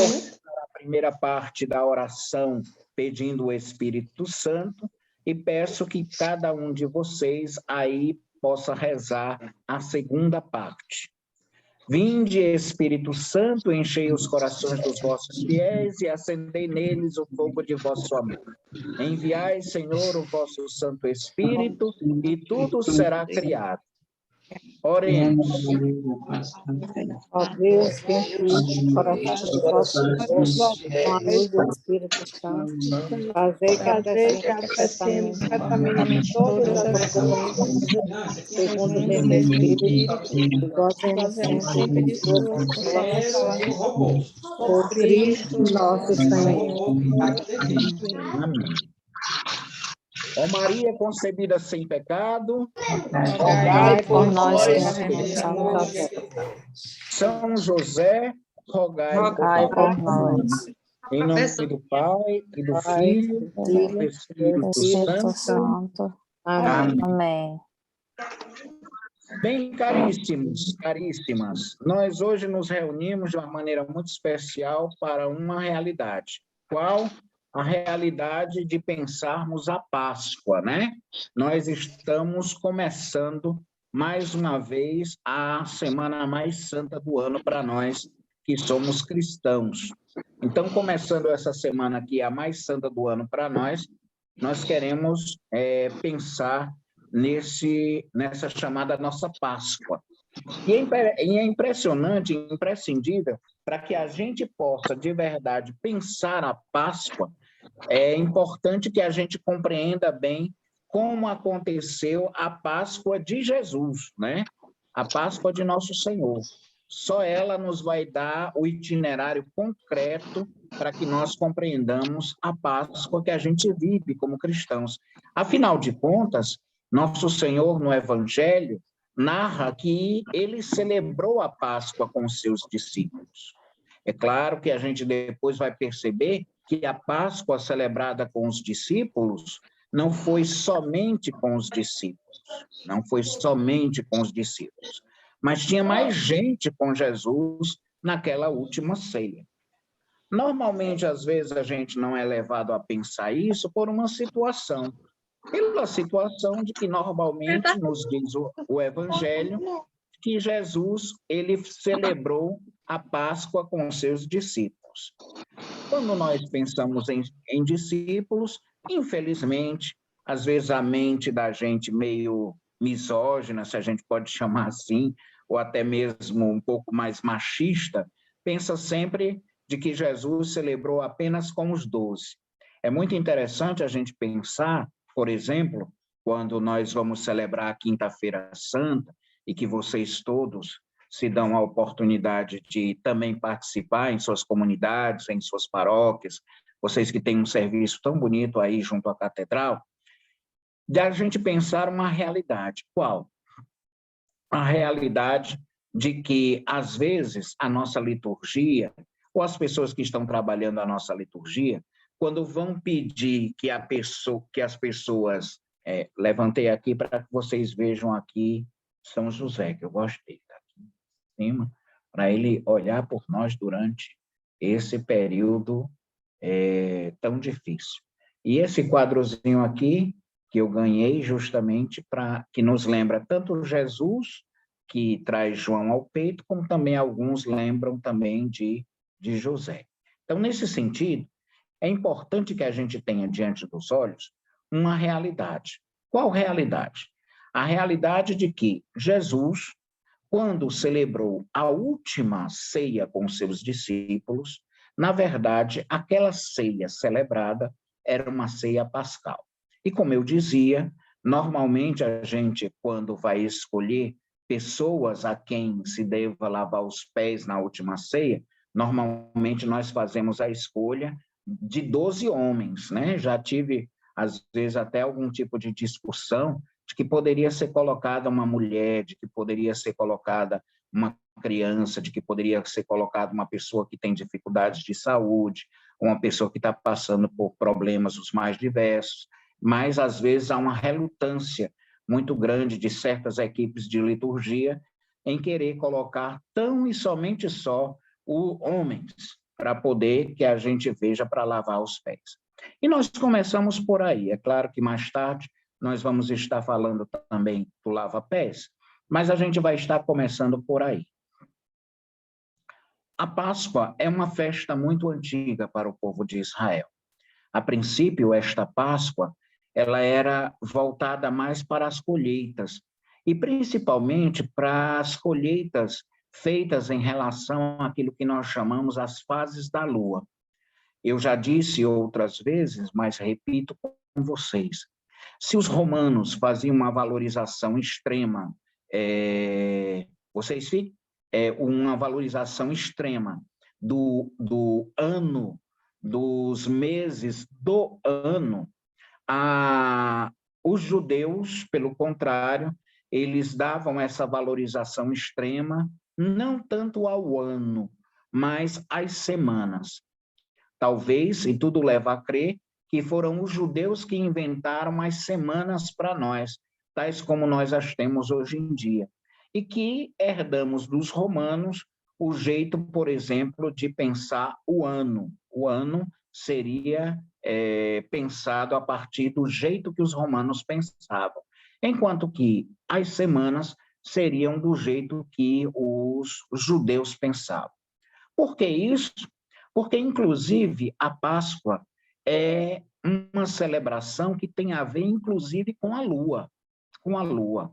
a primeira parte da oração pedindo o Espírito Santo e peço que cada um de vocês aí possa rezar a segunda parte. Vinde, Espírito Santo, enchei os corações dos vossos fiéis e acendei neles o fogo de vosso amor. Enviai, Senhor, o vosso Santo Espírito e tudo será criado. Oremos. Ó Deus, que enche o coração dos vossos fiéis com a luz do Espírito Santo, fazei que apreciemos certamente todas as coisas, segundo o mesmo Espírito, e gozemos sempre de sua consolação. Por Cristo nosso Senhor. Amém. Ó Maria concebida sem pecado, Rogai por nós que nós. São José, rogai por nós. Em nome do Pai, e do Filho, e do Espírito Santo. Amém. Amém. Bem, caríssimos, caríssimas, nós hoje nos reunimos de uma maneira muito especial para uma realidade. Qual? A realidade de pensarmos a Páscoa, né? Nós estamos começando, mais uma vez, a semana mais santa do ano para nós que somos cristãos. Então, começando essa semana aqui, a mais santa do ano para nós queremos pensar nessa chamada nossa Páscoa. E é impressionante, imprescindível, para que a gente possa, de verdade, pensar a Páscoa, é importante que a gente compreenda bem como aconteceu a Páscoa de Jesus, né? A Páscoa de Nosso Senhor. Só ela nos vai dar o itinerário concreto para que nós compreendamos a Páscoa que a gente vive como cristãos. Afinal de contas, Nosso Senhor, no Evangelho, narra que ele celebrou a Páscoa com os seus discípulos. É claro que a gente depois vai perceber que a Páscoa celebrada com os discípulos não foi somente com os discípulos, não foi somente com os discípulos, mas tinha mais gente com Jesus naquela última ceia. Normalmente, às vezes, a gente não é levado a pensar isso por uma situação, pela situação de que normalmente nos diz o Evangelho que Jesus, ele celebrou a Páscoa com seus discípulos. Quando nós pensamos em discípulos, infelizmente, às vezes a mente da gente meio misógina, se a gente pode chamar assim, ou até mesmo um pouco mais machista, pensa sempre de que Jesus celebrou apenas com os 12. É muito interessante a gente pensar, por exemplo, quando nós vamos celebrar a Quinta-feira Santa, e que vocês todos se dão a oportunidade de também participar em suas comunidades, em suas paróquias, vocês que têm um serviço tão bonito aí junto à catedral, de a gente pensar uma realidade. Qual? A realidade de que, às vezes, a nossa liturgia, ou as pessoas que estão trabalhando a nossa liturgia, quando vão pedir que as pessoas... levantei aqui para que vocês vejam aqui São José, que eu gostei, tá aqui em cima, para ele olhar por nós durante esse período tão difícil. E esse quadrozinho aqui, que eu ganhei justamente que nos lembra tanto Jesus, que traz João ao peito, como também alguns lembram também de José. Então, nesse sentido, é importante que a gente tenha diante dos olhos uma realidade. Qual realidade? A realidade de que Jesus, quando celebrou a última ceia com seus discípulos, na verdade, aquela ceia celebrada era uma ceia pascal. E como eu dizia, normalmente a gente, quando vai escolher pessoas a quem se deva lavar os pés na última ceia, normalmente nós fazemos a escolha de 12 homens, né? Já tive, às vezes, até algum tipo de discussão de que poderia ser colocada uma mulher, de que poderia ser colocada uma criança, de que poderia ser colocada uma pessoa que tem dificuldades de saúde, uma pessoa que está passando por problemas os mais diversos, mas, às vezes, há uma relutância muito grande de certas equipes de liturgia em querer colocar tão e somente só homens. para poder que a gente veja para lavar os pés. E nós começamos por aí. É claro que mais tarde nós vamos estar falando também do lava-pés, mas a gente vai estar começando por aí. A Páscoa é uma festa muito antiga para o povo de Israel. A princípio, esta Páscoa, ela era voltada mais para as colheitas, e principalmente para as colheitas feitas em relação àquilo que nós chamamos as fases da lua. Eu já disse outras vezes, mas repito com vocês, se os romanos faziam uma valorização extrema, uma valorização extrema do ano, dos meses do ano, os judeus, pelo contrário, eles davam essa valorização extrema, não tanto ao ano, mas às semanas. Talvez, e tudo leva a crer, que foram os judeus que inventaram as semanas para nós, tais como nós as temos hoje em dia, e que herdamos dos romanos o jeito, por exemplo, de pensar o ano. O ano seria pensado a partir do jeito que os romanos pensavam, enquanto que as semanas seriam do jeito que os judeus pensavam. Por que isso? Porque, inclusive, a Páscoa é uma celebração que tem a ver, inclusive, com a lua. Com a lua.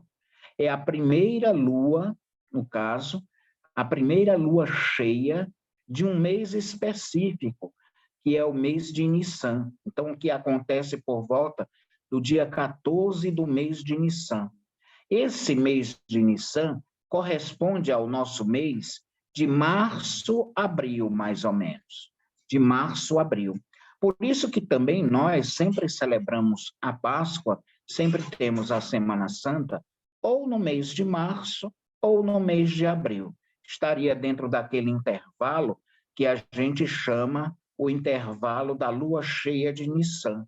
É a primeira lua, no caso, a primeira lua cheia de um mês específico, que é o mês de Nissan. Então, o que acontece por volta do dia 14 do mês de Nissan. Esse mês de Nissan corresponde ao nosso mês de março, abril, mais ou menos. De março, abril. Por isso que também nós sempre celebramos a Páscoa, sempre temos a Semana Santa, ou no mês de março, ou no mês de abril. Estaria dentro daquele intervalo que a gente chama o intervalo da lua cheia de Nissan.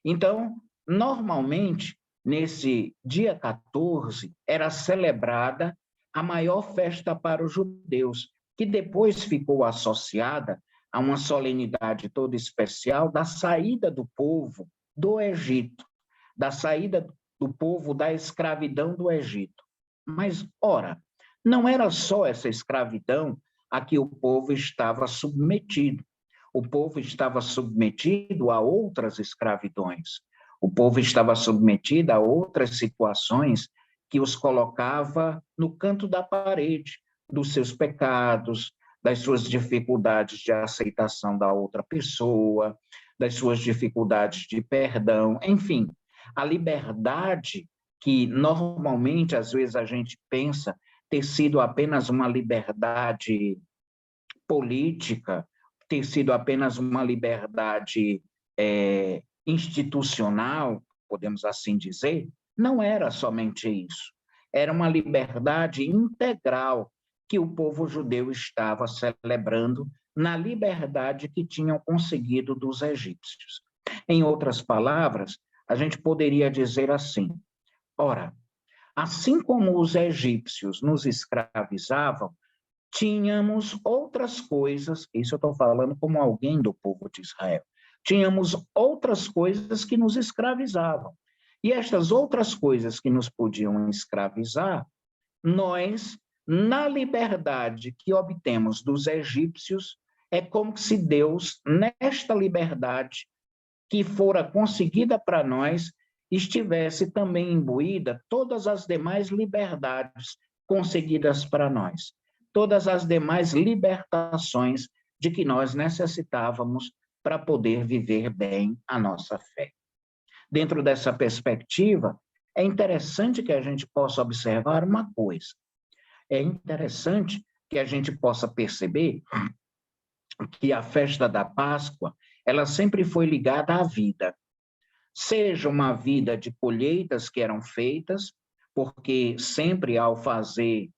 Então, normalmente, nesse dia 14, era celebrada a maior festa para os judeus, que depois ficou associada a uma solenidade toda especial da saída do povo do Egito, da saída do povo da escravidão do Egito. Mas, ora, não era só essa escravidão a que o povo estava submetido. O povo estava submetido a outras escravidões. O povo estava submetido a outras situações que os colocava no canto da parede, dos seus pecados, das suas dificuldades de aceitação da outra pessoa, das suas dificuldades de perdão, enfim, a liberdade que normalmente, às vezes, a gente pensa ter sido apenas uma liberdade política, ter sido apenas uma liberdade institucional, podemos assim dizer, não era somente isso. Era uma liberdade integral que o povo judeu estava celebrando na liberdade que tinham conseguido dos egípcios. Em outras palavras, a gente poderia dizer assim, ora, assim como os egípcios nos escravizavam, tínhamos outras coisas, isso eu estou falando como alguém do povo de Israel, tínhamos outras coisas que nos escravizavam. E estas outras coisas que nos podiam escravizar, nós, na liberdade que obtemos dos egípcios, é como se Deus, nesta liberdade que fora conseguida para nós, estivesse também imbuída todas as demais liberdades conseguidas para nós, todas as demais libertações de que nós necessitávamos para poder viver bem a nossa fé. Dentro dessa perspectiva, é interessante que a gente possa observar uma coisa. É interessante que a gente possa perceber que a festa da Páscoa, ela sempre foi ligada à vida. Seja uma vida de colheitas que eram feitas, porque sempre ao fazer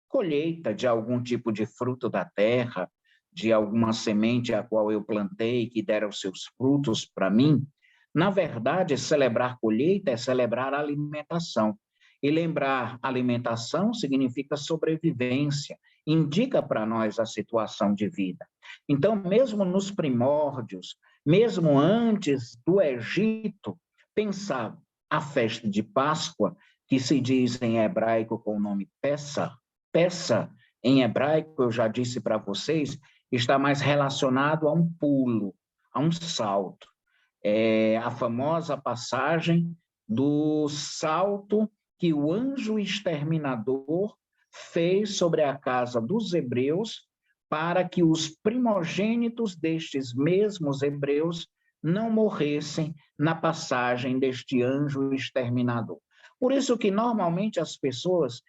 colheita de algum tipo de fruto da terra, de alguma semente a qual eu plantei, que dera os seus frutos para mim, na verdade, celebrar colheita é celebrar alimentação. E lembrar alimentação significa sobrevivência, indica para nós a situação de vida. Então, mesmo nos primórdios, mesmo antes do Egito, pensar a festa de Páscoa, que se diz em hebraico com o nome Pessa, Pessa, em hebraico, eu já disse para vocês, está mais relacionado a um pulo, a um salto. É a famosa passagem do salto que o anjo exterminador fez sobre a casa dos hebreus para que os primogênitos destes mesmos hebreus não morressem na passagem deste anjo exterminador. Por isso que normalmente as pessoas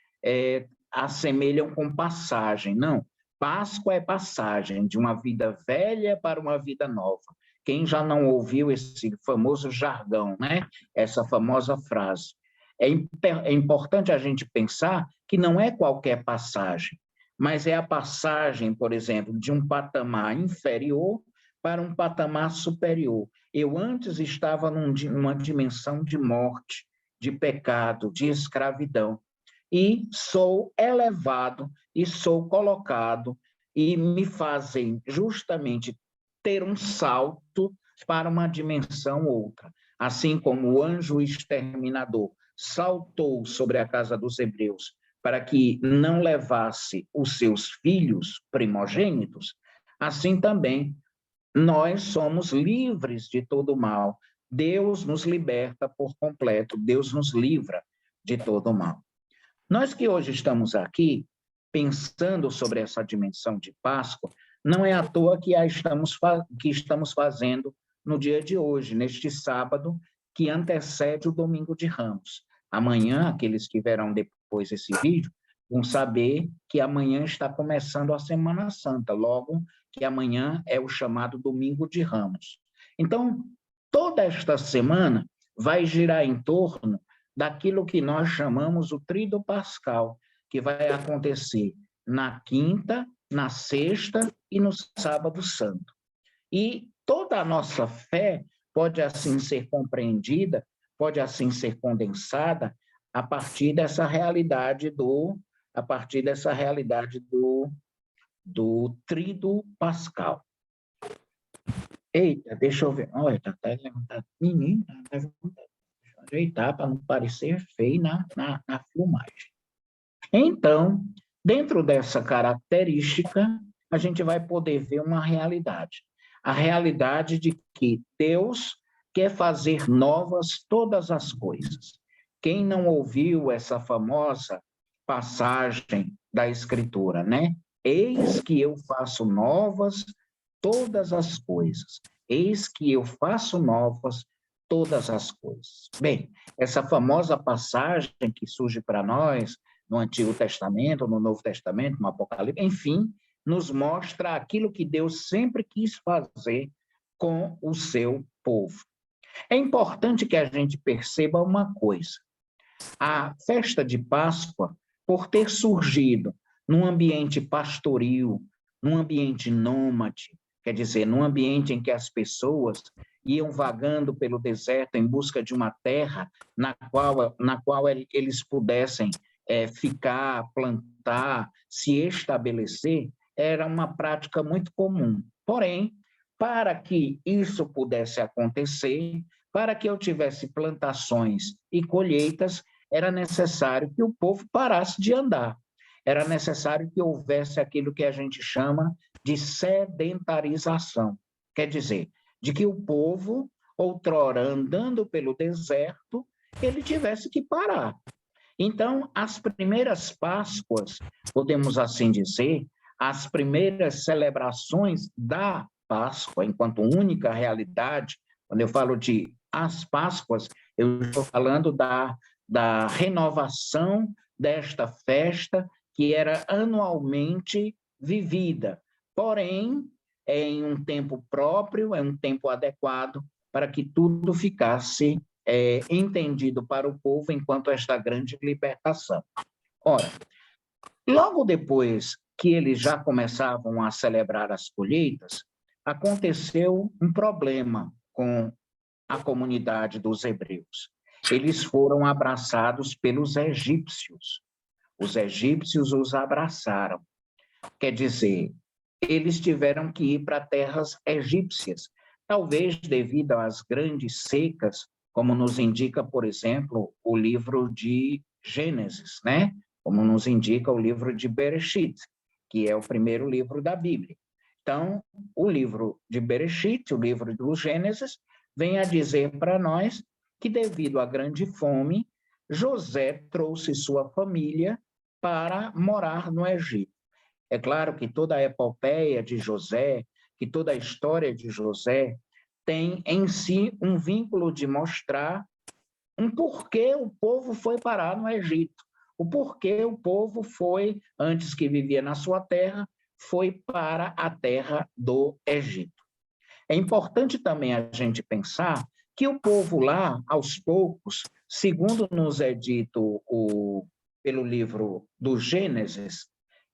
assemelham com passagem. Não, Páscoa é passagem de uma vida velha para uma vida nova. Quem já não ouviu esse famoso jargão, né? Essa famosa frase? É importante a gente pensar que não é qualquer passagem, mas é a passagem, por exemplo, de um patamar inferior para um patamar superior. Eu antes estava numa dimensão de morte, de pecado, de escravidão, e sou elevado e sou colocado e me fazem justamente ter um salto para uma dimensão outra. Assim como o anjo exterminador saltou sobre a casa dos hebreus para que não levasse os seus filhos primogênitos, assim também nós somos livres de todo mal. Deus nos liberta por completo, Deus nos livra de todo mal. Nós que hoje estamos aqui pensando sobre essa dimensão de Páscoa, não é à toa que estamos fazendo no dia de hoje, neste sábado, que antecede o Domingo de Ramos. Amanhã, aqueles que verão depois esse vídeo, vão saber que amanhã está começando a Semana Santa, logo que amanhã é o chamado Domingo de Ramos. Então, toda esta semana vai girar em torno daquilo que nós chamamos o Tríduo Pascal, que vai acontecer na quinta, na sexta e no sábado santo. E toda a nossa fé pode assim ser compreendida, pode assim ser condensada a partir dessa realidade do Tríduo Pascal. Eita, deixa eu ver. Olha, está até levantado. Menino, está levantado. Ajeitar para não parecer feio na filmagem. Então, dentro dessa característica, a gente vai poder ver uma realidade. A realidade de que Deus quer fazer novas todas as coisas. Quem não ouviu essa famosa passagem da Escritura, né? Eis que eu faço novas todas as coisas. Eis que eu faço novas todas as coisas. Bem, essa famosa passagem que surge para nós no Antigo Testamento, no Novo Testamento, no Apocalipse, enfim, nos mostra aquilo que Deus sempre quis fazer com o seu povo. É importante que a gente perceba uma coisa. A festa de Páscoa, por ter surgido num ambiente pastoril, num ambiente nômade, quer dizer, num ambiente em que as pessoas iam vagando pelo deserto em busca de uma terra na qual eles pudessem ficar, plantar, se estabelecer, era uma prática muito comum. Porém, para que isso pudesse acontecer, para que eu tivesse plantações e colheitas, era necessário que o povo parasse de andar. Era necessário que houvesse aquilo que a gente chama de sedentarização. Quer dizer, de que o povo, outrora andando pelo deserto, ele tivesse que parar. Então, as primeiras Páscoas, podemos assim dizer, as primeiras celebrações da Páscoa, enquanto única realidade, quando eu falo de as Páscoas, eu estou falando da renovação desta festa que era anualmente vivida, porém, é em um tempo próprio, é um tempo adequado para que tudo ficasse entendido para o povo enquanto esta grande libertação. Ora, logo depois que eles já começavam a celebrar as colheitas, aconteceu um problema com a comunidade dos hebreus. Eles foram abraçados pelos egípcios. Os egípcios os abraçaram. Quer dizer, eles tiveram que ir para terras egípcias, talvez devido às grandes secas, como nos indica, por exemplo, o livro de Gênesis, né? Como nos indica o livro de Bereshit, que é o primeiro livro da Bíblia. Então, o livro de Bereshit, o livro do Gênesis, vem a dizer para nós que, devido à grande fome, José trouxe sua família para morar no Egito. É claro que toda a epopeia de José, que toda a história de José, tem em si um vínculo de mostrar um porquê o povo foi parar no Egito, o porquê o povo foi, antes que vivia na sua terra, foi para a terra do Egito. É importante também a gente pensar que o povo lá, aos poucos, segundo nos é dito pelo livro do Gênesis,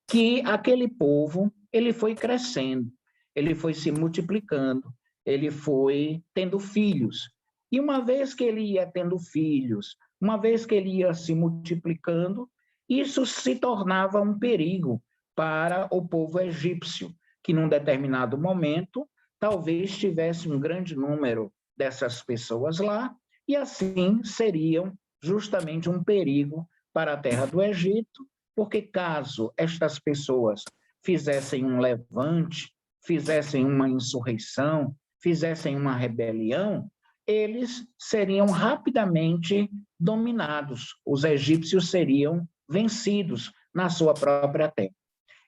que aquele povo ele foi crescendo, ele foi se multiplicando, ele foi tendo filhos. E uma vez que ele ia tendo filhos, uma vez que ele ia se multiplicando, isso se tornava um perigo para o povo egípcio, que num determinado momento talvez tivesse um grande número dessas pessoas lá, e assim seriam justamente um perigo para a terra do Egito, porque caso estas pessoas fizessem um levante, fizessem uma insurreição, fizessem uma rebelião, eles seriam rapidamente dominados, os egípcios seriam vencidos na sua própria terra.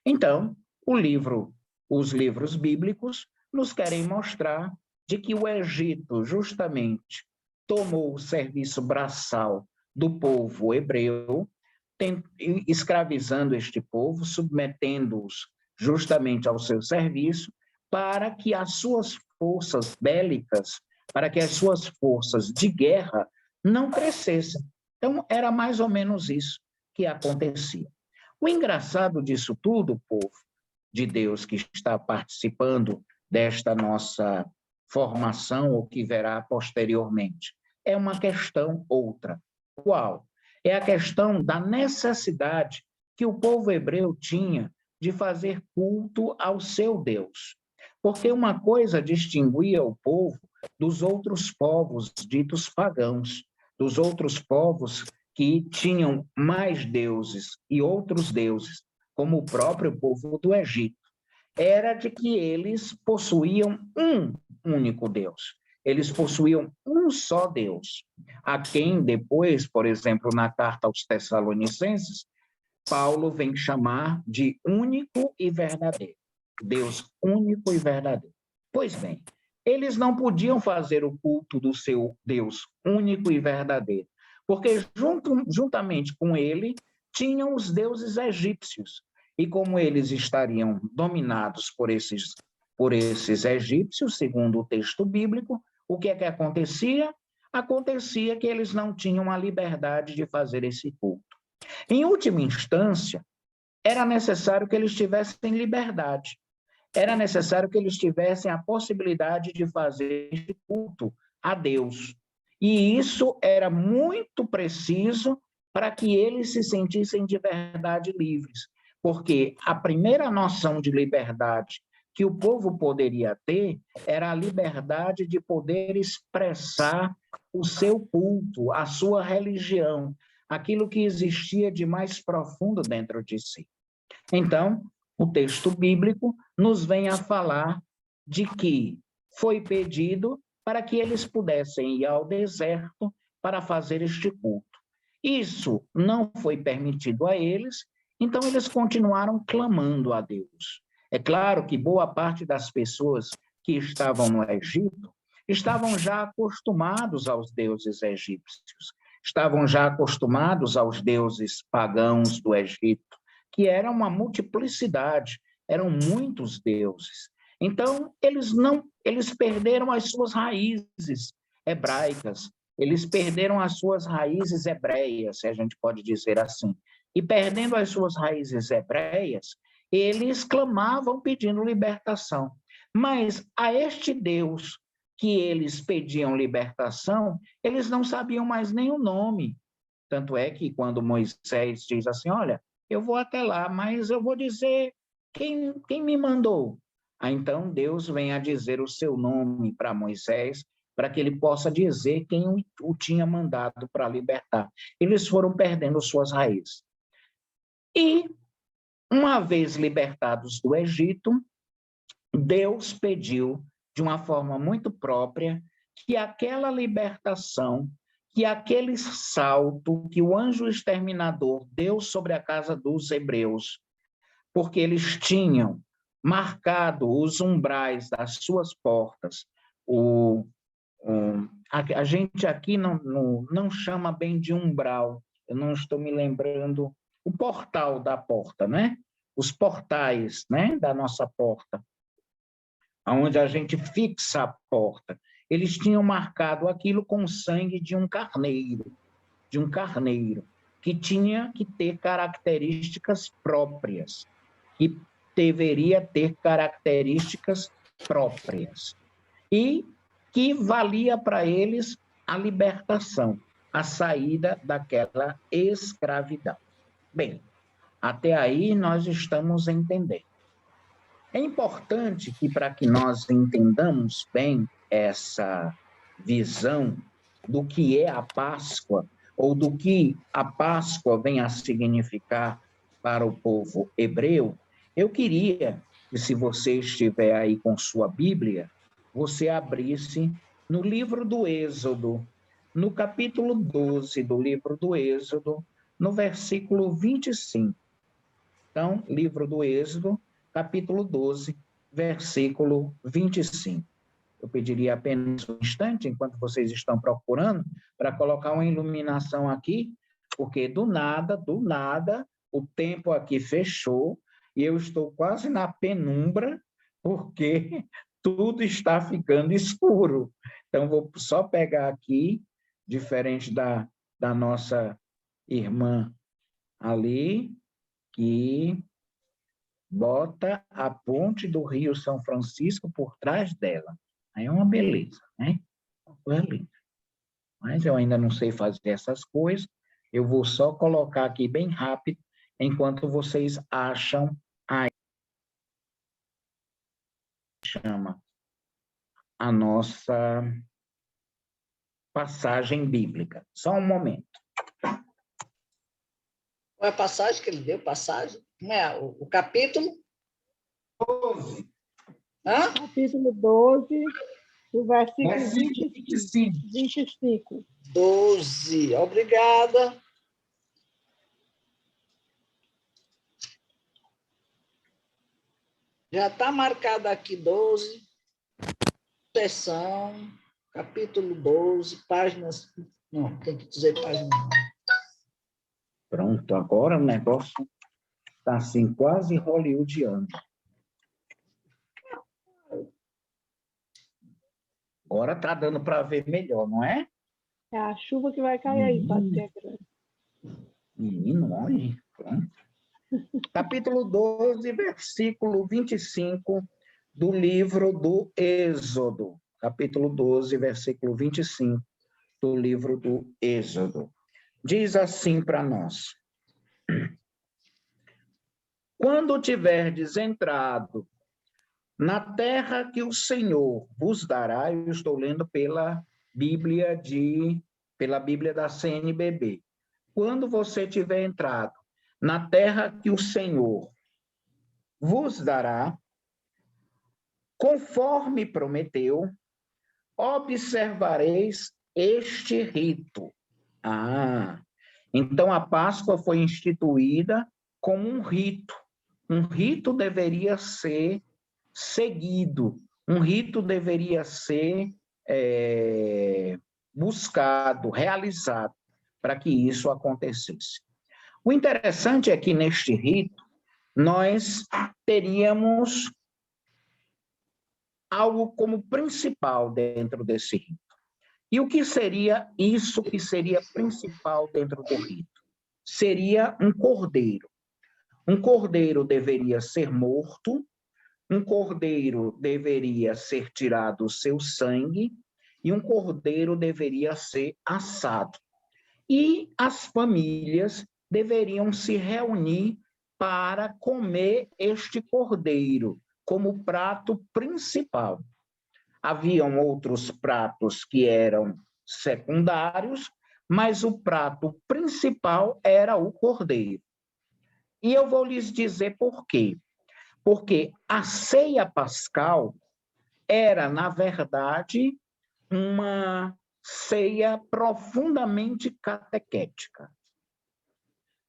Então, os livros bíblicos nos querem mostrar de que o Egito justamente tomou o serviço braçal do povo hebreu, escravizando este povo, submetendo-os justamente ao seu serviço, para que as suas forças bélicas, para que as suas forças de guerra não crescessem. Então, era mais ou menos isso que acontecia. O engraçado disso tudo, povo de Deus que está participando desta nossa formação, ou que verá posteriormente, é uma questão outra. Qual? É a questão da necessidade que o povo hebreu tinha de fazer culto ao seu Deus. Porque uma coisa distinguia o povo dos outros povos ditos pagãos, dos outros povos que tinham mais deuses e outros deuses, como o próprio povo do Egito, era de que eles possuíam um único Deus. Eles possuíam um só Deus, a quem depois, por exemplo, na carta aos Tessalonicenses, Paulo vem chamar de único e verdadeiro. Deus único e verdadeiro. Pois bem, eles não podiam fazer o culto do seu Deus único e verdadeiro, porque juntamente com ele tinham os deuses egípcios. E como eles estariam dominados por esses egípcios, segundo o texto bíblico, o que é que acontecia? Acontecia que eles não tinham a liberdade de fazer esse culto. Em última instância, era necessário que eles tivessem liberdade, era necessário que eles tivessem a possibilidade de fazer esse culto a Deus. E isso era muito preciso para que eles se sentissem de verdade livres, porque a primeira noção de liberdade que o povo poderia ter era a liberdade de poder expressar o seu culto, a sua religião, aquilo que existia de mais profundo dentro de si. Então, o texto bíblico nos vem a falar de que foi pedido para que eles pudessem ir ao deserto para fazer este culto. Isso não foi permitido a eles, então eles continuaram clamando a Deus. É claro que boa parte das pessoas que estavam no Egito estavam já acostumados aos deuses egípcios, estavam já acostumados aos deuses pagãos do Egito, que era uma multiplicidade, eram muitos deuses. Então, eles perderam as suas raízes hebraicas, eles perderam as suas raízes hebreias, se a gente pode dizer assim. E perdendo as suas raízes hebreias, eles clamavam pedindo libertação. Mas a este Deus que eles pediam libertação, eles não sabiam mais nem o nome. Tanto é que quando Moisés diz assim, olha, eu vou até lá, mas eu vou dizer Quem me mandou? Então Deus vem a dizer o seu nome para Moisés, para que ele possa dizer quem o tinha mandado para libertar. Eles foram perdendo suas raízes. E, uma vez libertados do Egito, Deus pediu, de uma forma muito própria, que aquela libertação, que aquele salto que o anjo exterminador deu sobre a casa dos hebreus, porque eles tinham marcado os umbrais das suas portas. A gente aqui não chama bem de umbral, eu não estou me lembrando, o portal da porta, né? Os portais, né, da nossa porta, onde a gente fixa a porta. Eles tinham marcado aquilo com o sangue de um carneiro, que tinha que ter características próprias, que deveria ter características próprias, e que valia para eles a libertação, a saída daquela escravidão. Bem, até aí nós estamos entendendo. É importante que, para que nós entendamos bem essa visão do que é a Páscoa, ou do que a Páscoa vem a significar para o povo hebreu, eu queria que, se você estiver aí com sua Bíblia, você abrisse no livro do Êxodo, no capítulo 12 do livro do Êxodo, no versículo 25. Então, livro do Êxodo, capítulo 12, versículo 25. Eu pediria apenas um instante, enquanto vocês estão procurando, para colocar uma iluminação aqui, porque do nada, o tempo aqui fechou e eu estou quase na penumbra, porque tudo está ficando escuro. Então, vou só pegar aqui, diferente da nossa irmã ali, que bota a ponte do Rio São Francisco por trás dela. Aí é uma beleza, né? Uma coisa linda. Mas eu ainda não sei fazer essas coisas, eu vou só colocar aqui bem rápido, enquanto vocês acham aí, chama a nossa passagem bíblica. Só um momento. Qual é a passagem que ele deu? Passagem? Não é o capítulo? 12. Hã? Capítulo 12, do versículo 25. 12. Obrigada. Já está marcado aqui 12, seção, capítulo 12, páginas... Não, tem que dizer página. Pronto, agora o negócio está assim, quase hollywoodiano. Agora está dando para ver melhor, não é? É a chuva que vai cair aí, Padre. Menino, olha. Pronto. Capítulo 12, versículo 25 do livro do Êxodo. Capítulo 12, versículo 25 do livro do Êxodo. Diz assim para nós: quando tiverdes entrado na terra que o Senhor vos dará, eu estou lendo pela Bíblia da CNBB. Quando você tiver entrado na terra que o Senhor vos dará, conforme prometeu, observareis este rito. Então a Páscoa foi instituída como um rito. Um rito deveria ser seguido, um rito deveria ser buscado, realizado, para que isso acontecesse. O interessante é que neste rito nós teríamos algo como principal dentro desse rito. E o que seria isso que seria principal dentro do rito? Seria um cordeiro. Um cordeiro deveria ser morto, um cordeiro deveria ser tirado o seu sangue e um cordeiro deveria ser assado. E as famílias deveriam se reunir para comer este cordeiro como prato principal. Haviam outros pratos que eram secundários, mas o prato principal era o cordeiro. E eu vou lhes dizer por quê. Porque a ceia pascal era, na verdade, uma ceia profundamente catequética.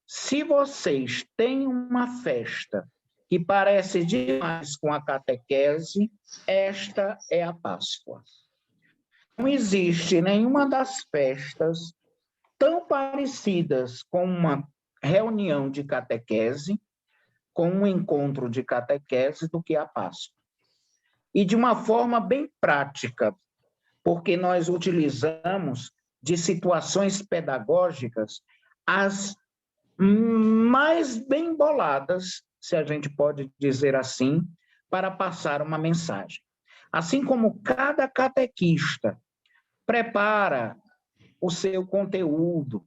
Se vocês têm uma festa que parece demais com a catequese, esta é a Páscoa. Não existe nenhuma das festas tão parecidas com uma reunião de catequese, com um encontro de catequese, do que a Páscoa. E de uma forma bem prática, porque nós utilizamos de situações pedagógicas as mais bem boladas, se a gente pode dizer assim, para passar uma mensagem. Assim como cada catequista prepara o seu conteúdo,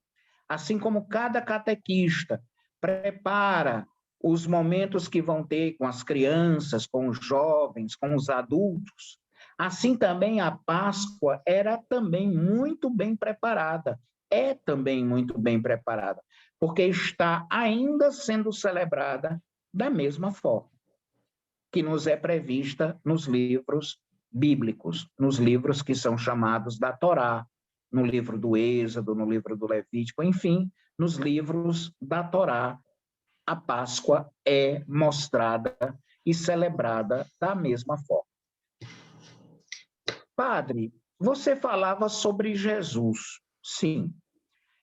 assim como cada catequista prepara os momentos que vão ter com as crianças, com os jovens, com os adultos, assim também a Páscoa era também muito bem preparada, é também muito bem preparada, porque está ainda sendo celebrada da mesma forma que nos é prevista nos livros bíblicos, nos livros que são chamados da Torá, no livro do Êxodo, no livro do Levítico, enfim, nos livros da Torá, a Páscoa é mostrada e celebrada da mesma forma. Padre, você falava sobre Jesus. Sim,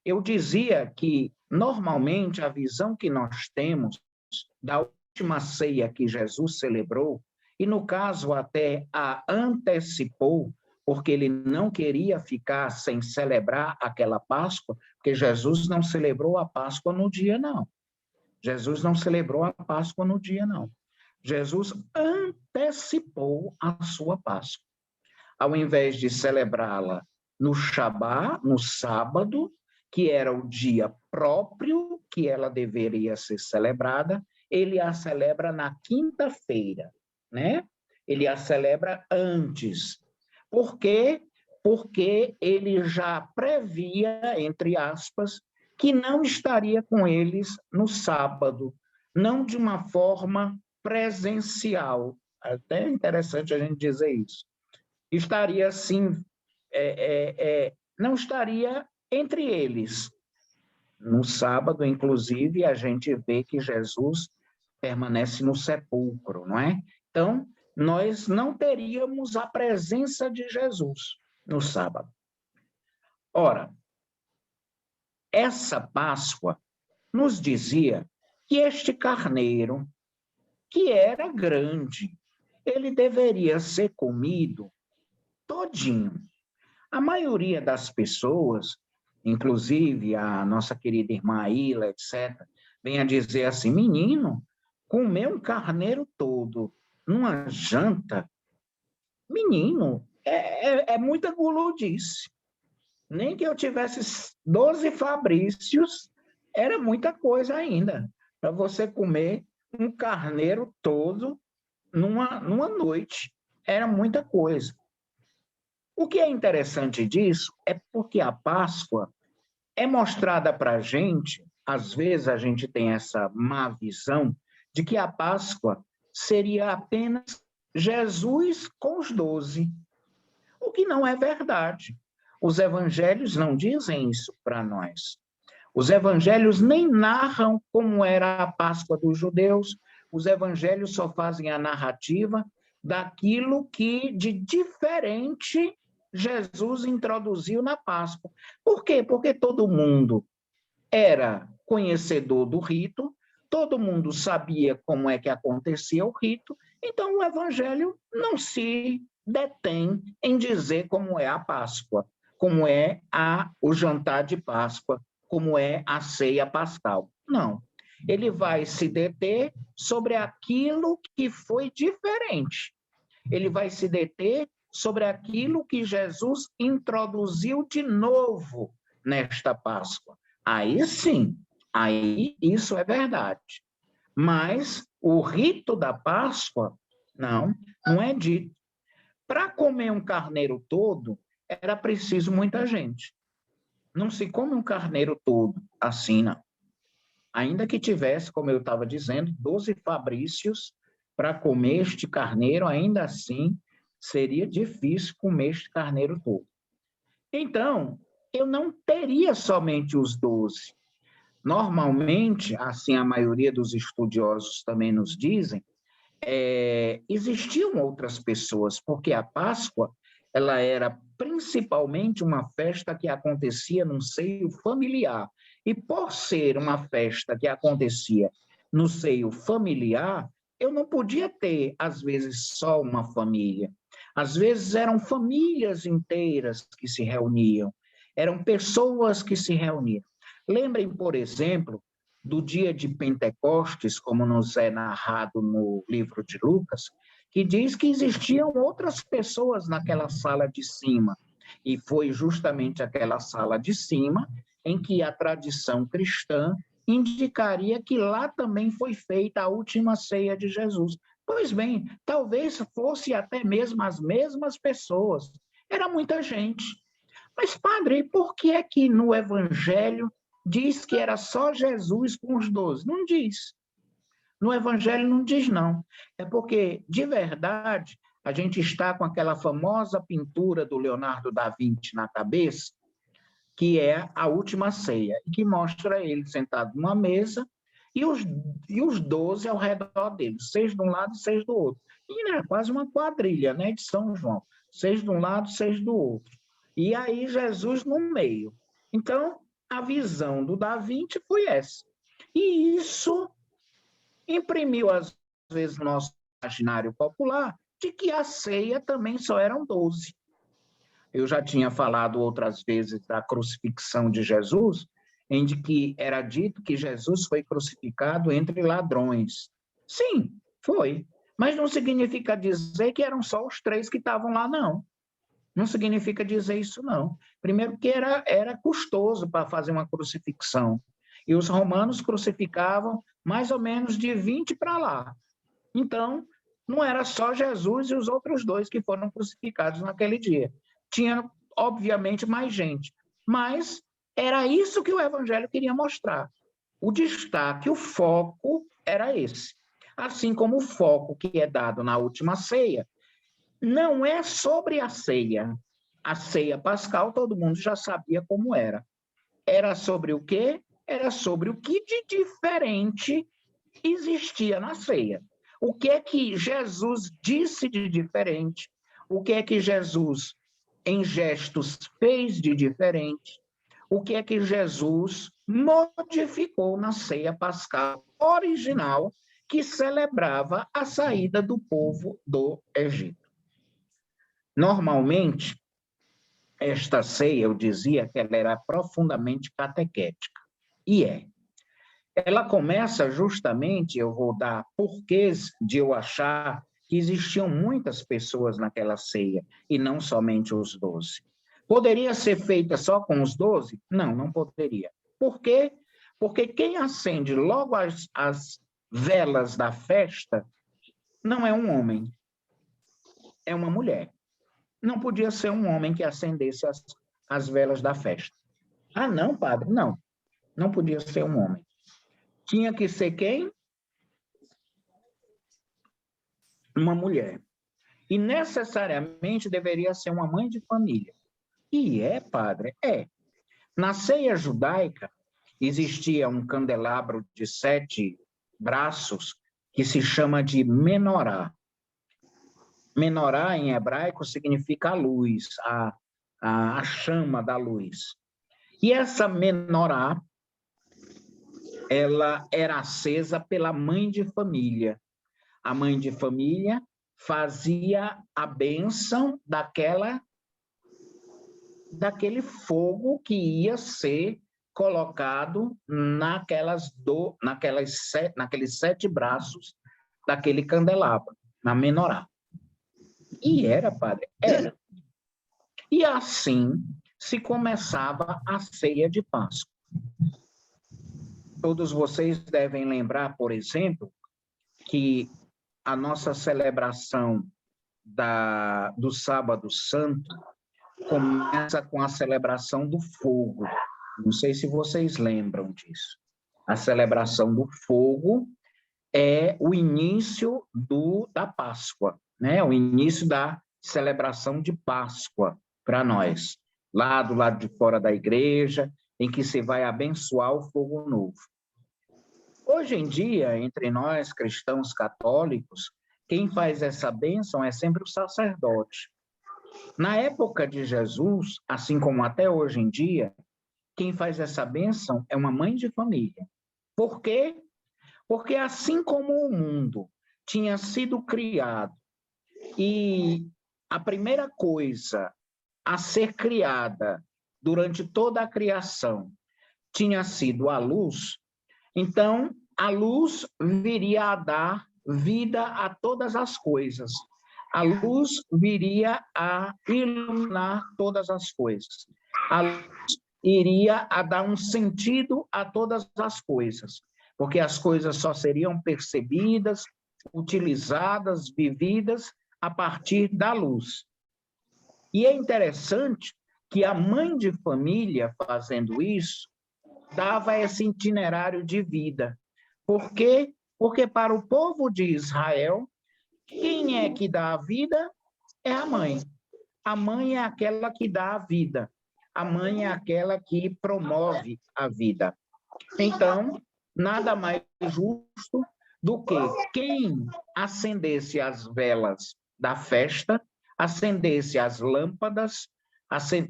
eu dizia que, normalmente, a visão que nós temos da última ceia que Jesus celebrou, e no caso até a antecipou, porque ele não queria ficar sem celebrar aquela Páscoa, porque Jesus não celebrou a Páscoa no dia, não. Jesus não celebrou a Páscoa no dia, não. Jesus antecipou a sua Páscoa. Ao invés de celebrá-la no Shabá, no sábado, que era o dia próprio que ela deveria ser celebrada, ele a celebra na quinta-feira, né? Ele a celebra antes. Por quê? Porque ele já previa, entre aspas, que não estaria com eles no sábado, não de uma forma presencial. Até é interessante a gente dizer isso. Estaria, assim, não estaria entre eles. No sábado, inclusive, a gente vê que Jesus permanece no sepulcro, não é? Então, nós não teríamos a presença de Jesus no sábado. Ora, essa Páscoa nos dizia que este carneiro, que era grande, ele deveria ser comido todinho. A maioria das pessoas, inclusive a nossa querida irmã Ilha, etc., vem a dizer assim, menino, comer um carneiro todo numa janta, menino, é muita guludice. Nem que eu tivesse 12 Fabrícios, era muita coisa ainda, para você comer um carneiro todo numa noite. Era muita coisa. O que é interessante disso é porque a Páscoa é mostrada para a gente, às vezes a gente tem essa má visão, de que a Páscoa seria apenas Jesus com os 12, o que não é verdade. Os evangelhos não dizem isso para nós. Os evangelhos nem narram como era a Páscoa dos judeus, os evangelhos só fazem a narrativa daquilo que de diferente Jesus introduziu na Páscoa. Por quê? Porque todo mundo era conhecedor do rito, todo mundo sabia como é que acontecia o rito, então o evangelho não se detém em dizer como é a Páscoa, como é o jantar de Páscoa, como é a ceia pascal. Não. Ele vai se deter sobre aquilo que foi diferente. Ele vai se deter sobre aquilo que Jesus introduziu de novo nesta Páscoa. Aí sim, aí isso é verdade. Mas o rito da Páscoa, não é dito. Para comer um carneiro todo, era preciso muita gente. Não se come um carneiro todo assim, não. Ainda que tivesse, como eu estava dizendo, 12 fabrícios para comer este carneiro, ainda assim seria difícil comer este carneiro todo. Então, eu não teria somente os 12. Normalmente, assim a maioria dos estudiosos também nos dizem, existiam outras pessoas, porque a Páscoa ela era principalmente uma festa que acontecia num seio familiar. E por ser uma festa que acontecia no seio familiar, eu não podia ter, às vezes, só uma família. Às vezes eram famílias inteiras que se reuniam, eram pessoas que se reuniam. Lembrem, por exemplo, do dia de Pentecostes, como nos é narrado no livro de Lucas, que diz que existiam outras pessoas naquela sala de cima. E foi justamente aquela sala de cima em que a tradição cristã indicaria que lá também foi feita a última ceia de Jesus. Pois bem, talvez fosse até mesmo as mesmas pessoas. Era muita gente. Mas, padre, por que é que no Evangelho diz que era só Jesus com os 12? Não diz. No Evangelho não diz, não. É porque, de verdade, a gente está com aquela famosa pintura do Leonardo da Vinci na cabeça, que é a Última Ceia, e que mostra ele sentado numa mesa e os 12 ao redor dele, 6 de um lado e 6 do outro. E é quase uma quadrilha, né, de São João. 6 de um lado, 6 do outro. E aí Jesus no meio. Então, a visão do Da Vinci foi essa. E isso imprimiu, às vezes, no nosso imaginário popular, de que a ceia também só eram 12. Eu já tinha falado outras vezes da crucifixão de Jesus, em que era dito que Jesus foi crucificado entre ladrões. Sim, foi. Mas não significa dizer que eram só os 3 que estavam lá, não. Não significa dizer isso, não. Primeiro que era custoso para fazer uma crucifixão. E os romanos crucificavam mais ou menos de 20 para lá. Então, não era só Jesus e os outros 2 que foram crucificados naquele dia. Tinha, obviamente, mais gente. Mas era isso que o Evangelho queria mostrar. O destaque, o foco era esse. Assim como o foco que é dado na última ceia não é sobre a ceia. A ceia pascal, todo mundo já sabia como era. Era sobre o quê? Era sobre o que de diferente existia na ceia. O que é que Jesus disse de diferente? O que é que Jesus, em gestos, fez de diferente? O que é que Jesus modificou na ceia pascal original que celebrava a saída do povo do Egito? Normalmente, esta ceia, eu dizia que ela era profundamente catequética. E é. Ela começa justamente, eu vou dar porquês de eu achar que existiam muitas pessoas naquela ceia, e não somente os 12. Poderia ser feita só com os 12? Não, não poderia. Por quê? Porque quem acende logo as velas da festa não é um homem, é uma mulher. Não podia ser um homem que acendesse as velas da festa. Ah, não, padre? Não. Não podia ser um homem. Tinha que ser quem? Uma mulher. E necessariamente deveria ser uma mãe de família. E é, padre? É. Na ceia judaica, existia um candelabro de 7 braços que se chama de menorá. Menorá, em hebraico, significa a luz, a chama da luz. E essa menorá, ela era acesa pela mãe de família. A mãe de família fazia a bênção daquele fogo que ia ser colocado naqueles 7 braços daquele candelabro, na menorá. E era, padre, era. E assim se começava a ceia de Páscoa. Todos vocês devem lembrar, por exemplo, que a nossa celebração do Sábado Santo começa com a celebração do fogo. Não sei se vocês lembram disso. A celebração do fogo é o início da Páscoa, né? O início da celebração de Páscoa para nós, lá do lado de fora da igreja, em que se vai abençoar o fogo novo. Hoje em dia, entre nós, cristãos católicos, quem faz essa bênção é sempre o sacerdote. Na época de Jesus, assim como até hoje em dia, quem faz essa bênção é uma mãe de família. Por quê? Porque assim como o mundo tinha sido criado e a primeira coisa a ser criada durante toda a criação tinha sido a luz, então a luz viria a dar vida a todas as coisas. A luz viria a iluminar todas as coisas. A luz iria a dar um sentido a todas as coisas, porque as coisas só seriam percebidas, utilizadas, vividas a partir da luz. E é interessante que a mãe de família, fazendo isso, dava esse itinerário de vida. Por quê? Porque para o povo de Israel, quem é que dá a vida? É a mãe. A mãe é aquela que dá a vida. A mãe é aquela que promove a vida. Então, nada mais justo do que quem acendesse as velas da festa, acendesse as lâmpadas,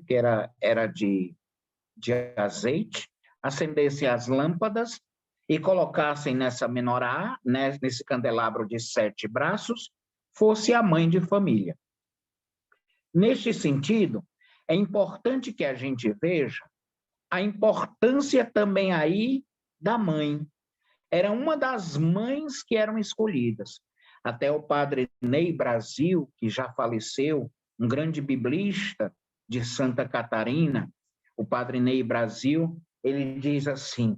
que era de azeite, acendesse as lâmpadas e colocassem nessa menorá, né, nesse candelabro de 7 braços, fosse a mãe de família. Neste sentido, é importante que a gente veja a importância também aí da mãe. Era uma das mães que eram escolhidas. Até o padre Ney Brasil, que já faleceu, um grande biblista de Santa Catarina, o padre Ney Brasil, ele diz assim: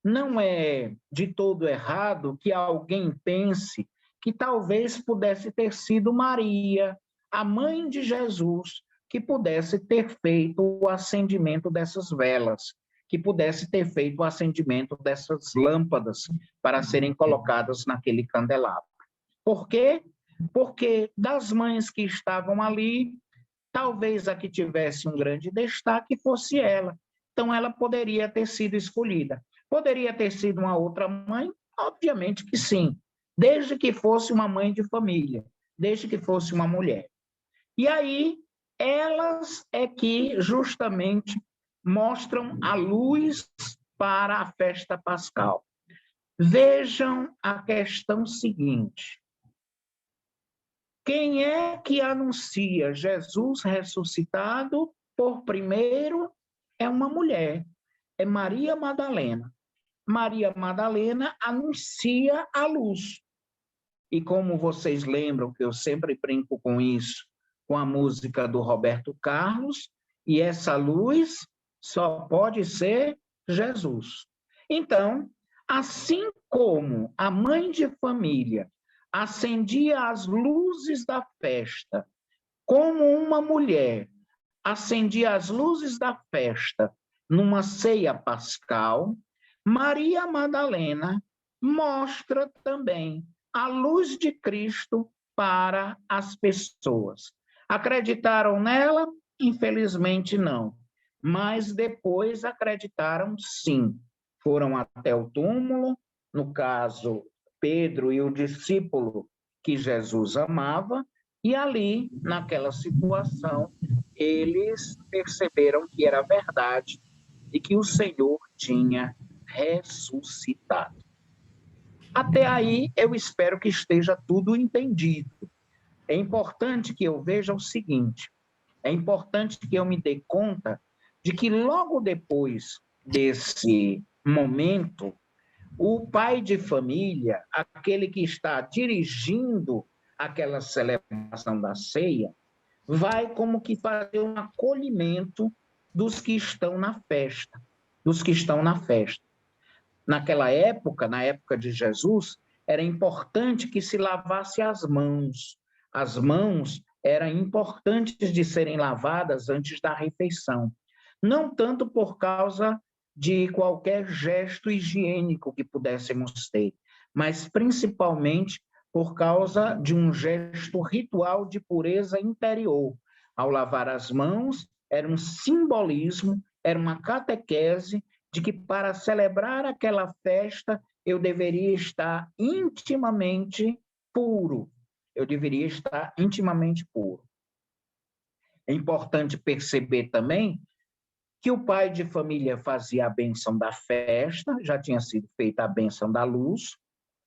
não é de todo errado que alguém pense que talvez pudesse ter sido Maria, a mãe de Jesus, que pudesse ter feito o acendimento dessas velas, que pudesse ter feito o acendimento dessas lâmpadas para serem colocadas naquele candelabro. Por quê? Porque das mães que estavam ali, talvez a que tivesse um grande destaque fosse ela. Então, ela poderia ter sido escolhida. Poderia ter sido uma outra mãe? Obviamente que sim, desde que fosse uma mãe de família, desde que fosse uma mulher. E aí, elas é que justamente mostram a luz para a festa pascal. Vejam a questão seguinte: quem é que anuncia Jesus ressuscitado por primeiro? É uma mulher, é Maria Madalena. Maria Madalena anuncia a luz. E como vocês lembram, que eu sempre brinco com isso, com a música do Roberto Carlos, e essa luz só pode ser Jesus. Então, assim como a mãe de família acendia as luzes da festa, como uma mulher acendia as luzes da festa numa ceia pascal, Maria Madalena mostra também a luz de Cristo para as pessoas. Acreditaram nela? Infelizmente não. Mas depois acreditaram sim. Foram até o túmulo, no caso, Pedro e o discípulo que Jesus amava, e ali, naquela situação, eles perceberam que era verdade e que o Senhor tinha ressuscitado. Até aí, eu espero que esteja tudo entendido. É importante que eu veja o seguinte: é importante que eu me dê conta de que logo depois desse momento, o pai de família, aquele que está dirigindo aquela celebração da ceia, vai como que fazer um acolhimento dos que estão na festa, dos que estão na festa. naquela época, na época de Jesus, era importante que se lavasse as mãos. As mãos eram importantes de serem lavadas antes da refeição. Não tanto por causa de qualquer gesto higiênico que pudéssemos ter, mas principalmente por causa de um gesto ritual de pureza interior. Ao lavar as mãos, era um simbolismo, era uma catequese de que para celebrar aquela festa eu deveria estar intimamente puro. Eu deveria estar intimamente puro. É importante perceber também que o pai de família fazia a bênção da festa, já tinha sido feita a bênção da luz.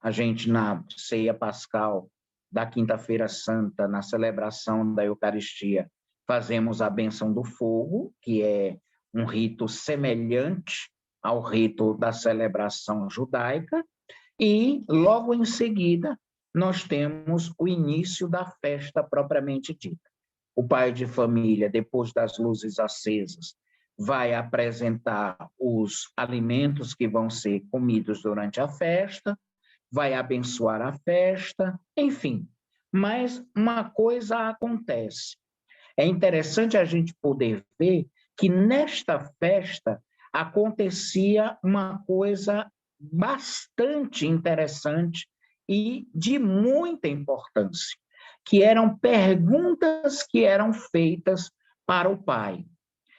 A gente, na ceia pascal da Quinta-feira Santa, na celebração da Eucaristia, fazemos a bênção do fogo, que é um rito semelhante ao rito da celebração judaica, e logo em seguida nós temos o início da festa propriamente dita. O pai de família, depois das luzes acesas, vai apresentar os alimentos que vão ser comidos durante a festa, vai abençoar a festa, enfim. Mas uma coisa acontece. É interessante a gente poder ver que nesta festa acontecia uma coisa bastante interessante e de muita importância, que eram perguntas que eram feitas para o pai.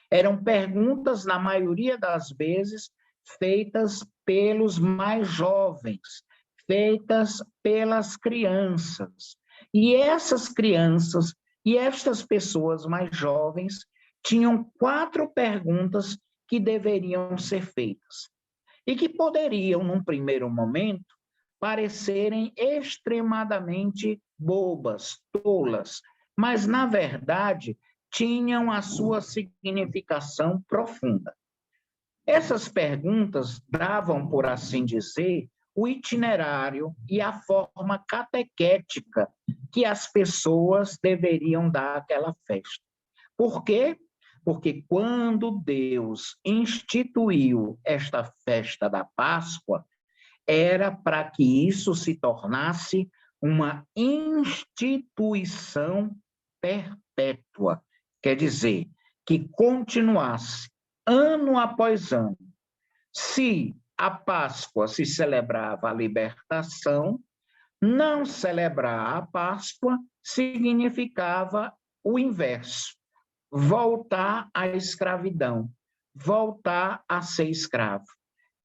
Eram perguntas, na maioria das vezes, feitas pelos mais jovens, feitas pelas crianças. E essas crianças e estas pessoas mais jovens tinham 4 perguntas que deveriam ser feitas e que poderiam, num primeiro momento, parecerem extremadamente bobas, tolas, mas, na verdade, tinham a sua significação profunda. Essas perguntas davam, por assim dizer, o itinerário e a forma catequética que as pessoas deveriam dar àquela festa. Por quê? Porque quando Deus instituiu esta festa da Páscoa, era para que isso se tornasse uma instituição perpétua. Quer dizer, que continuasse ano após ano. Se a Páscoa se celebrava a libertação, não celebrar a Páscoa significava o inverso, voltar à escravidão, voltar a ser escravo.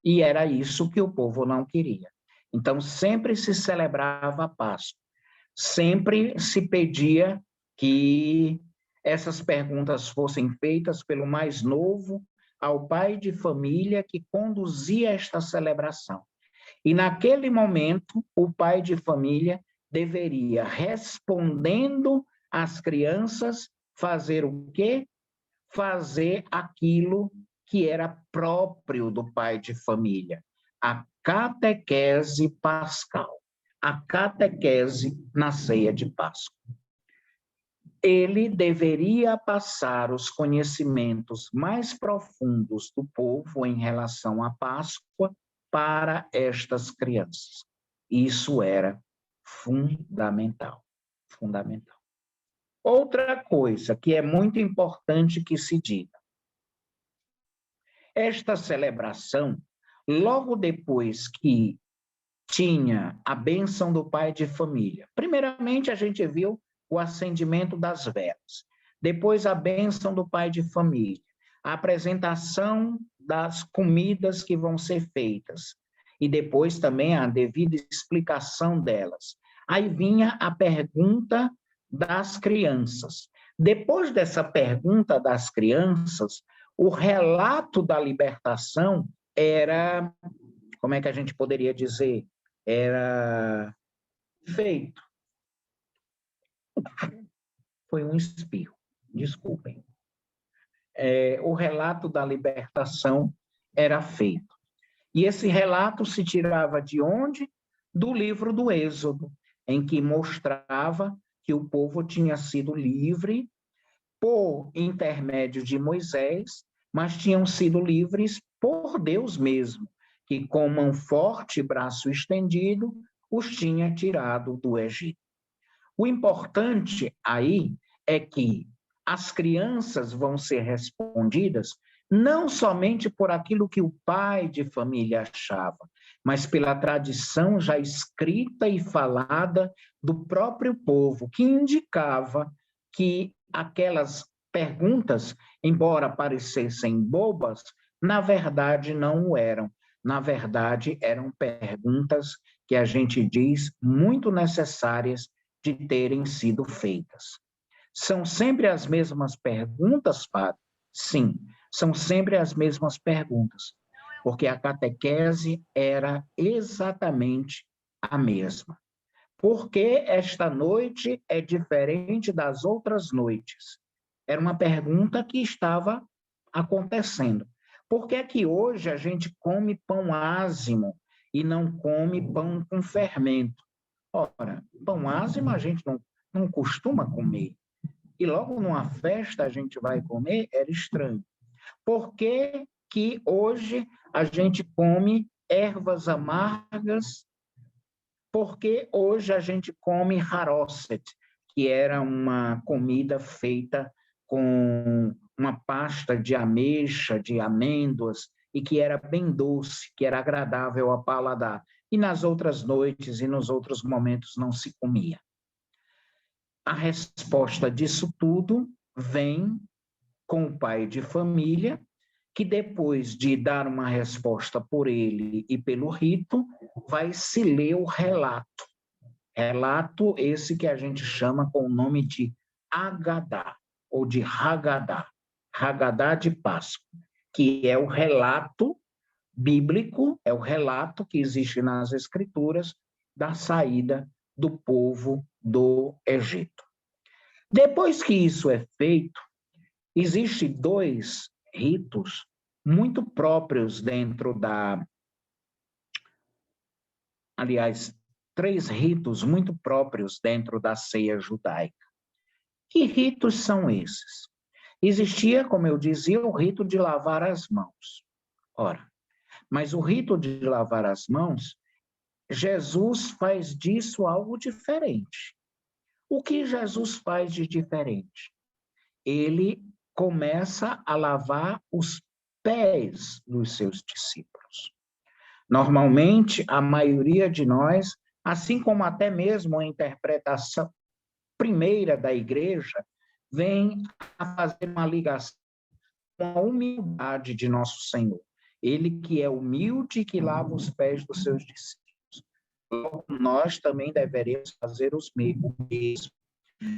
E era isso que o povo não queria. Então, sempre se celebrava a Páscoa, sempre se pedia que essas perguntas fossem feitas pelo mais novo ao pai de família que conduzia esta celebração. E naquele momento, o pai de família deveria, respondendo às crianças, fazer o quê? Fazer aquilo que era próprio do pai de família, a catequese pascal, a catequese na ceia de Páscoa. Ele deveria passar os conhecimentos mais profundos do povo em relação à Páscoa para estas crianças. Isso era fundamental, fundamental. Outra coisa que é muito importante que se diga. Esta celebração, logo depois que tinha a bênção do pai de família, primeiramente a gente viu o acendimento das velas, depois a bênção do pai de família, a apresentação das comidas que vão ser feitas, e depois também a devida explicação delas. Aí vinha a pergunta das crianças. Depois dessa pergunta das crianças, o relato da libertação era, como é que a gente poderia dizer? Era feito. Foi um espirro, desculpem. O relato da libertação era feito. E esse relato se tirava de onde? Do livro do Êxodo, em que mostrava que o povo tinha sido livre por intermédio de Moisés, mas tinham sido livres por Deus mesmo. que com mão forte e braço estendido os tinha tirado do Egito. O importante aí é que as crianças vão ser respondidas não somente por aquilo que o pai de família achava, mas pela tradição já escrita e falada do próprio povo, que indicava que aquelas perguntas, embora parecessem bobas, na verdade não o eram. Na verdade, eram perguntas que a gente diz muito necessárias de terem sido feitas. São sempre as mesmas perguntas, padre? Sim, são sempre as mesmas perguntas, porque a catequese era exatamente a mesma. Por que esta noite é diferente das outras noites? Era uma pergunta que estava acontecendo. Por que é que hoje a gente come pão ázimo e não come pão com fermento? Ora, pão ázimo a gente não costuma comer. E logo numa festa a gente vai comer, era estranho. Por que que hoje a gente come ervas amargas? Por que hoje a gente come haroset, que era uma comida feita com uma pasta de ameixa, de amêndoas, e que era bem doce, que era agradável ao paladar. E nas outras noites e nos outros momentos não se comia. A resposta disso tudo vem com o pai de família, que depois de dar uma resposta por ele e pelo rito, vai se ler o relato. Relato esse que a gente chama com o nome de Agadá, ou de Hagadá, Hagadá de Páscoa, que é o relato bíblico, é o relato que existe nas Escrituras da saída do povo do Egito. Depois que isso é feito, existem dois ritos muito próprios dentro da... Aliás, três ritos muito próprios dentro da ceia judaica. Que ritos são esses? Existia, como eu dizia, o rito de lavar as mãos. Ora, mas o rito de lavar as mãos, Jesus faz disso algo diferente. O que Jesus faz de diferente? Ele começa a lavar os pés dos seus discípulos. Normalmente, a maioria de nós, assim como até mesmo a interpretação primeira da igreja, vem a fazer uma ligação com a humildade de nosso Senhor. Ele que é humilde e que lava os pés dos seus discípulos. Nós também deveríamos fazer os mesmos.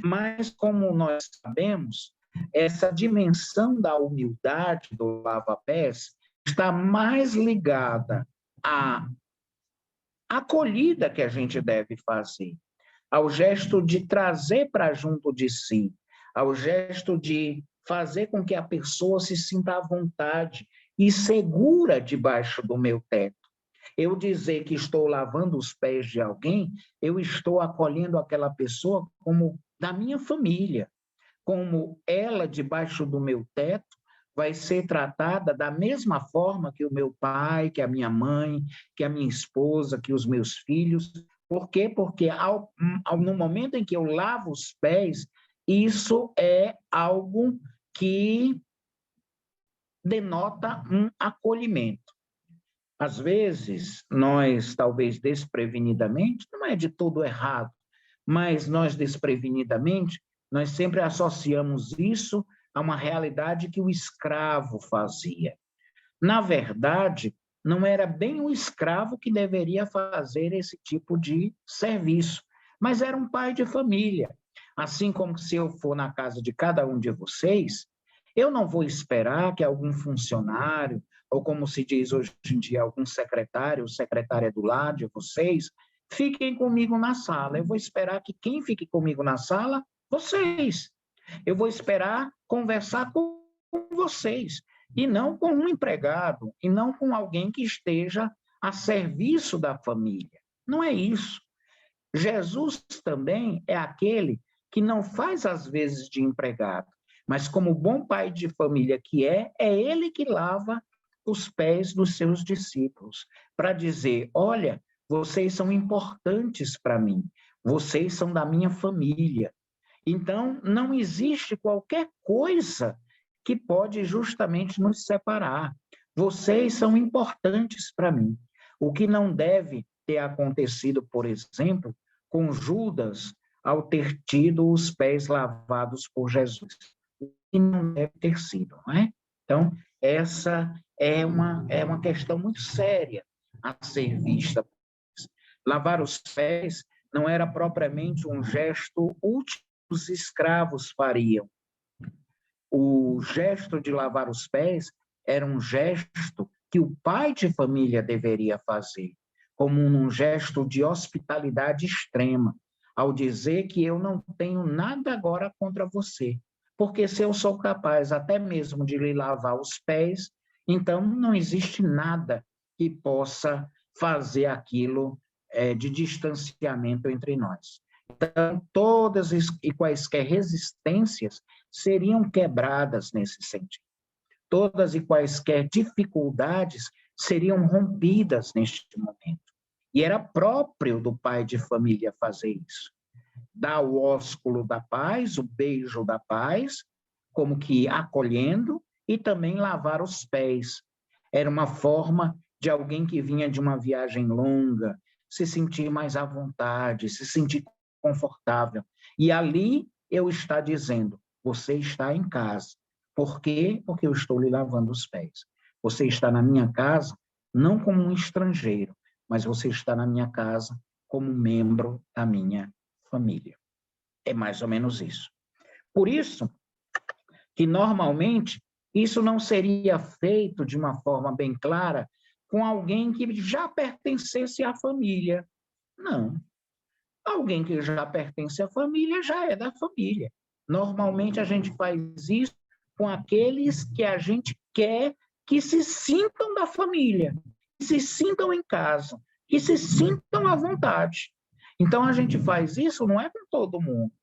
Mas, como nós sabemos, essa dimensão da humildade do lava-pés está mais ligada à acolhida que a gente deve fazer, ao gesto de trazer para junto de si, ao gesto de fazer com que a pessoa se sinta à vontade e segura debaixo do meu teto. Eu dizer que estou lavando os pés de alguém, eu estou acolhendo aquela pessoa como da minha família, como ela debaixo do meu teto vai ser tratada da mesma forma que o meu pai, que a minha mãe, que a minha esposa, que os meus filhos. Por quê? Porque no momento em que eu lavo os pés, isso é algo que denota um acolhimento. Às vezes, nós, talvez desprevenidamente, não é de todo errado, mas nós desprevenidamente, nós sempre associamos isso a uma realidade que o escravo fazia. Na verdade, não era bem o escravo que deveria fazer esse tipo de serviço, mas era um pai de família. Assim como se eu for na casa de cada um de vocês, eu não vou esperar que algum funcionário, ou como se diz hoje em dia, algum secretário ou secretária do lado de vocês, fiquem comigo na sala. Eu vou esperar que quem fique comigo na sala, vocês. Eu vou esperar conversar com vocês, e não com um empregado, e não com alguém que esteja a serviço da família. Não é isso. Jesus também é aquele que não faz às vezes de empregado, mas como bom pai de família que é ele que lava os pés dos seus discípulos, para dizer, olha, vocês são importantes para mim, vocês são da minha família. Então, não existe qualquer coisa que pode justamente nos separar. Vocês são importantes para mim. O que não deve ter acontecido, por exemplo, com Judas, ao ter tido os pés lavados por Jesus. O que não deve ter sido, não é? Então, essa é uma questão muito séria a ser vista. Lavar os pés não era propriamente um gesto útil que os escravos fariam. O gesto de lavar os pés era um gesto que o pai de família deveria fazer, como um gesto de hospitalidade extrema, ao dizer que eu não tenho nada agora contra você, porque se eu sou capaz até mesmo de lhe lavar os pés, então não existe nada que possa fazer aquilo de distanciamento entre nós. Então, todas e quaisquer resistências seriam quebradas nesse sentido. Todas e quaisquer dificuldades seriam rompidas neste momento. E era próprio do pai de família fazer isso. Dar o ósculo da paz, o beijo da paz, como que acolhendo, e também lavar os pés. Era uma forma de alguém que vinha de uma viagem longa, se sentir mais à vontade, se sentir confortável. E ali eu estou dizendo, você está em casa. Por quê? Porque eu estou lhe lavando os pés. Você está na minha casa, não como um estrangeiro, mas você está na minha casa como membro da minha família. É mais ou menos isso. Por isso que, normalmente, isso não seria feito de uma forma bem clara com alguém que já pertencesse à família. Não. Alguém que já pertence à família já é da família. Normalmente, a gente faz isso com aqueles que a gente quer que se sintam da família, que se sintam em casa, que se sintam à vontade. Então, a gente faz isso não é com todo mundo.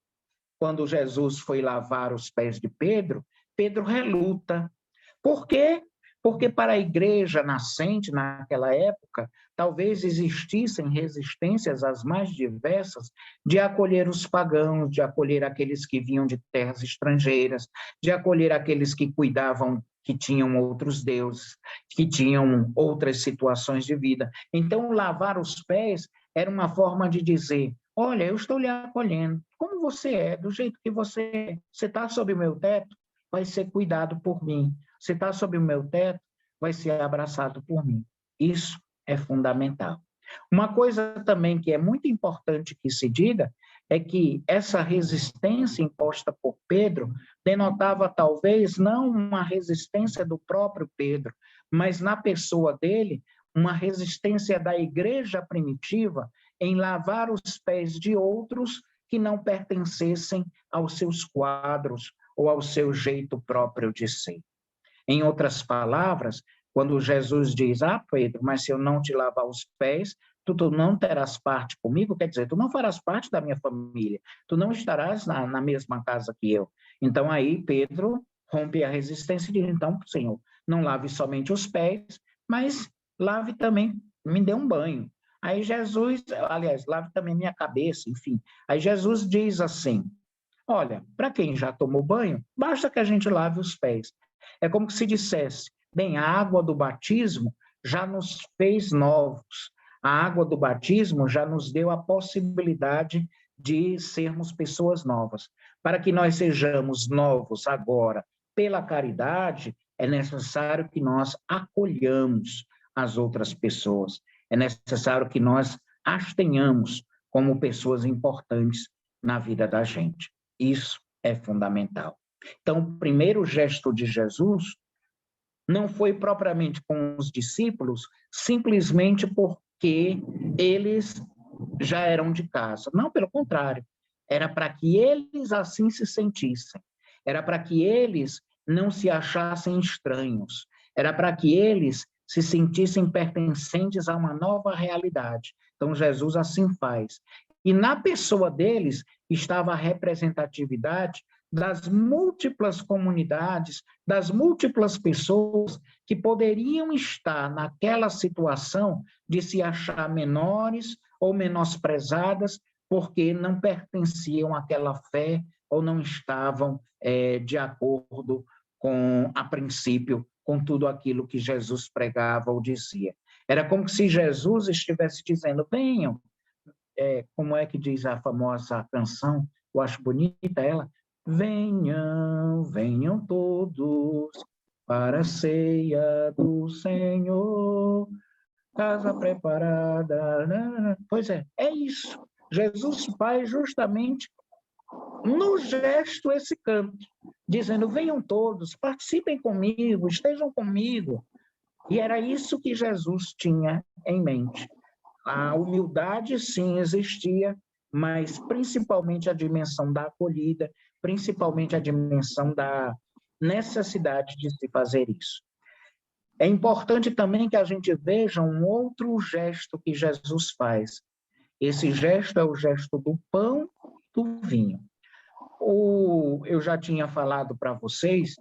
Quando Jesus foi lavar os pés de Pedro, Pedro reluta. Por quê? Porque para a igreja nascente naquela época, talvez existissem resistências as mais diversas de acolher os pagãos, de acolher aqueles que vinham de terras estrangeiras, de acolher aqueles que cuidavam, que tinham outros deuses, que tinham outras situações de vida. Então, lavar os pés era uma forma de dizer, olha, eu estou lhe acolhendo, como você é, do jeito que você é. Você está sob o meu teto, vai ser cuidado por mim. Você está sob o meu teto, vai ser abraçado por mim. Isso é fundamental. Uma coisa também que é muito importante que se diga é que essa resistência imposta por Pedro denotava talvez não uma resistência do próprio Pedro, mas na pessoa dele, uma resistência da igreja primitiva em lavar os pés de outros que não pertencessem aos seus quadros ou ao seu jeito próprio de ser. Em outras palavras, quando Jesus diz, Pedro, mas se eu não te lavar os pés, tu não terás parte comigo, quer dizer, tu não farás parte da minha família, tu não estarás na mesma casa que eu. Então aí Pedro rompe a resistência e diz, então, Senhor, não lave somente os pés, mas lave também, me dê um banho. Aí Jesus, aliás, lave também minha cabeça, enfim. Aí Jesus diz assim, olha, para quem já tomou banho, basta que a gente lave os pés. É como se dissesse, bem, a água do batismo já nos fez novos. A água do batismo já nos deu a possibilidade de sermos pessoas novas. Para que nós sejamos novos agora pela caridade, é necessário que nós acolhamos as outras pessoas. É necessário que nós as tenhamos como pessoas importantes na vida da gente. Isso é fundamental. Então, o primeiro gesto de Jesus não foi propriamente com os discípulos, simplesmente porque eles já eram de casa. Não, pelo contrário. Era para que eles assim se sentissem. Era para que eles não se achassem estranhos. Era para que eles se sentissem pertencentes a uma nova realidade. Então, Jesus assim faz. E na pessoa deles estava a representatividade das múltiplas comunidades, das múltiplas pessoas que poderiam estar naquela situação de se achar menores ou menosprezadas porque não pertenciam àquela fé ou não estavam de acordo com, a princípio, com tudo aquilo que Jesus pregava ou dizia. Era como se Jesus estivesse dizendo, venham, como é que diz a famosa canção, eu acho bonita ela, venham, venham todos para a ceia do Senhor, casa preparada. Pois é isso. Jesus faz justamente no gesto esse canto, dizendo, venham todos, participem comigo, estejam comigo. E era isso que Jesus tinha em mente. A humildade, sim, existia, mas principalmente a dimensão da acolhida, principalmente a dimensão da necessidade de se fazer isso. É importante também que a gente veja um outro gesto que Jesus faz. Esse gesto é o gesto do pão e do vinho. Eu já tinha falado para vocês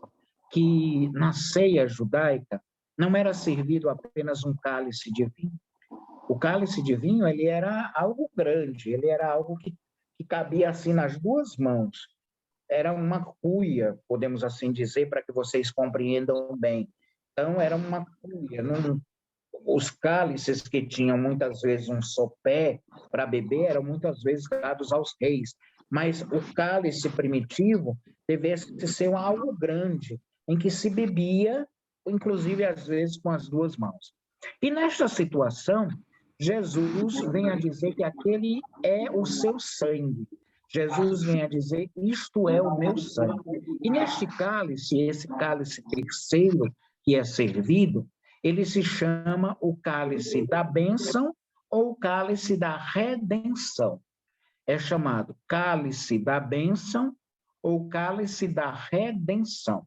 que na ceia judaica não era servido apenas um cálice de vinho. O cálice de vinho, ele era algo grande, ele era algo que cabia assim nas duas mãos. Era uma cuia, podemos assim dizer, para que vocês compreendam bem. Então, era uma cuia. Os cálices que tinham muitas vezes um sopé para beber eram muitas vezes dados aos reis. Mas o cálice primitivo devia ser algo grande, em que se bebia, inclusive às vezes com as duas mãos. E nesta situação, Jesus vem a dizer que aquele é o seu sangue. Jesus vem a dizer, isto é o meu sangue. E neste cálice, esse cálice terceiro que é servido, ele se chama o cálice da bênção ou cálice da redenção. É chamado cálice da bênção ou cálice da redenção.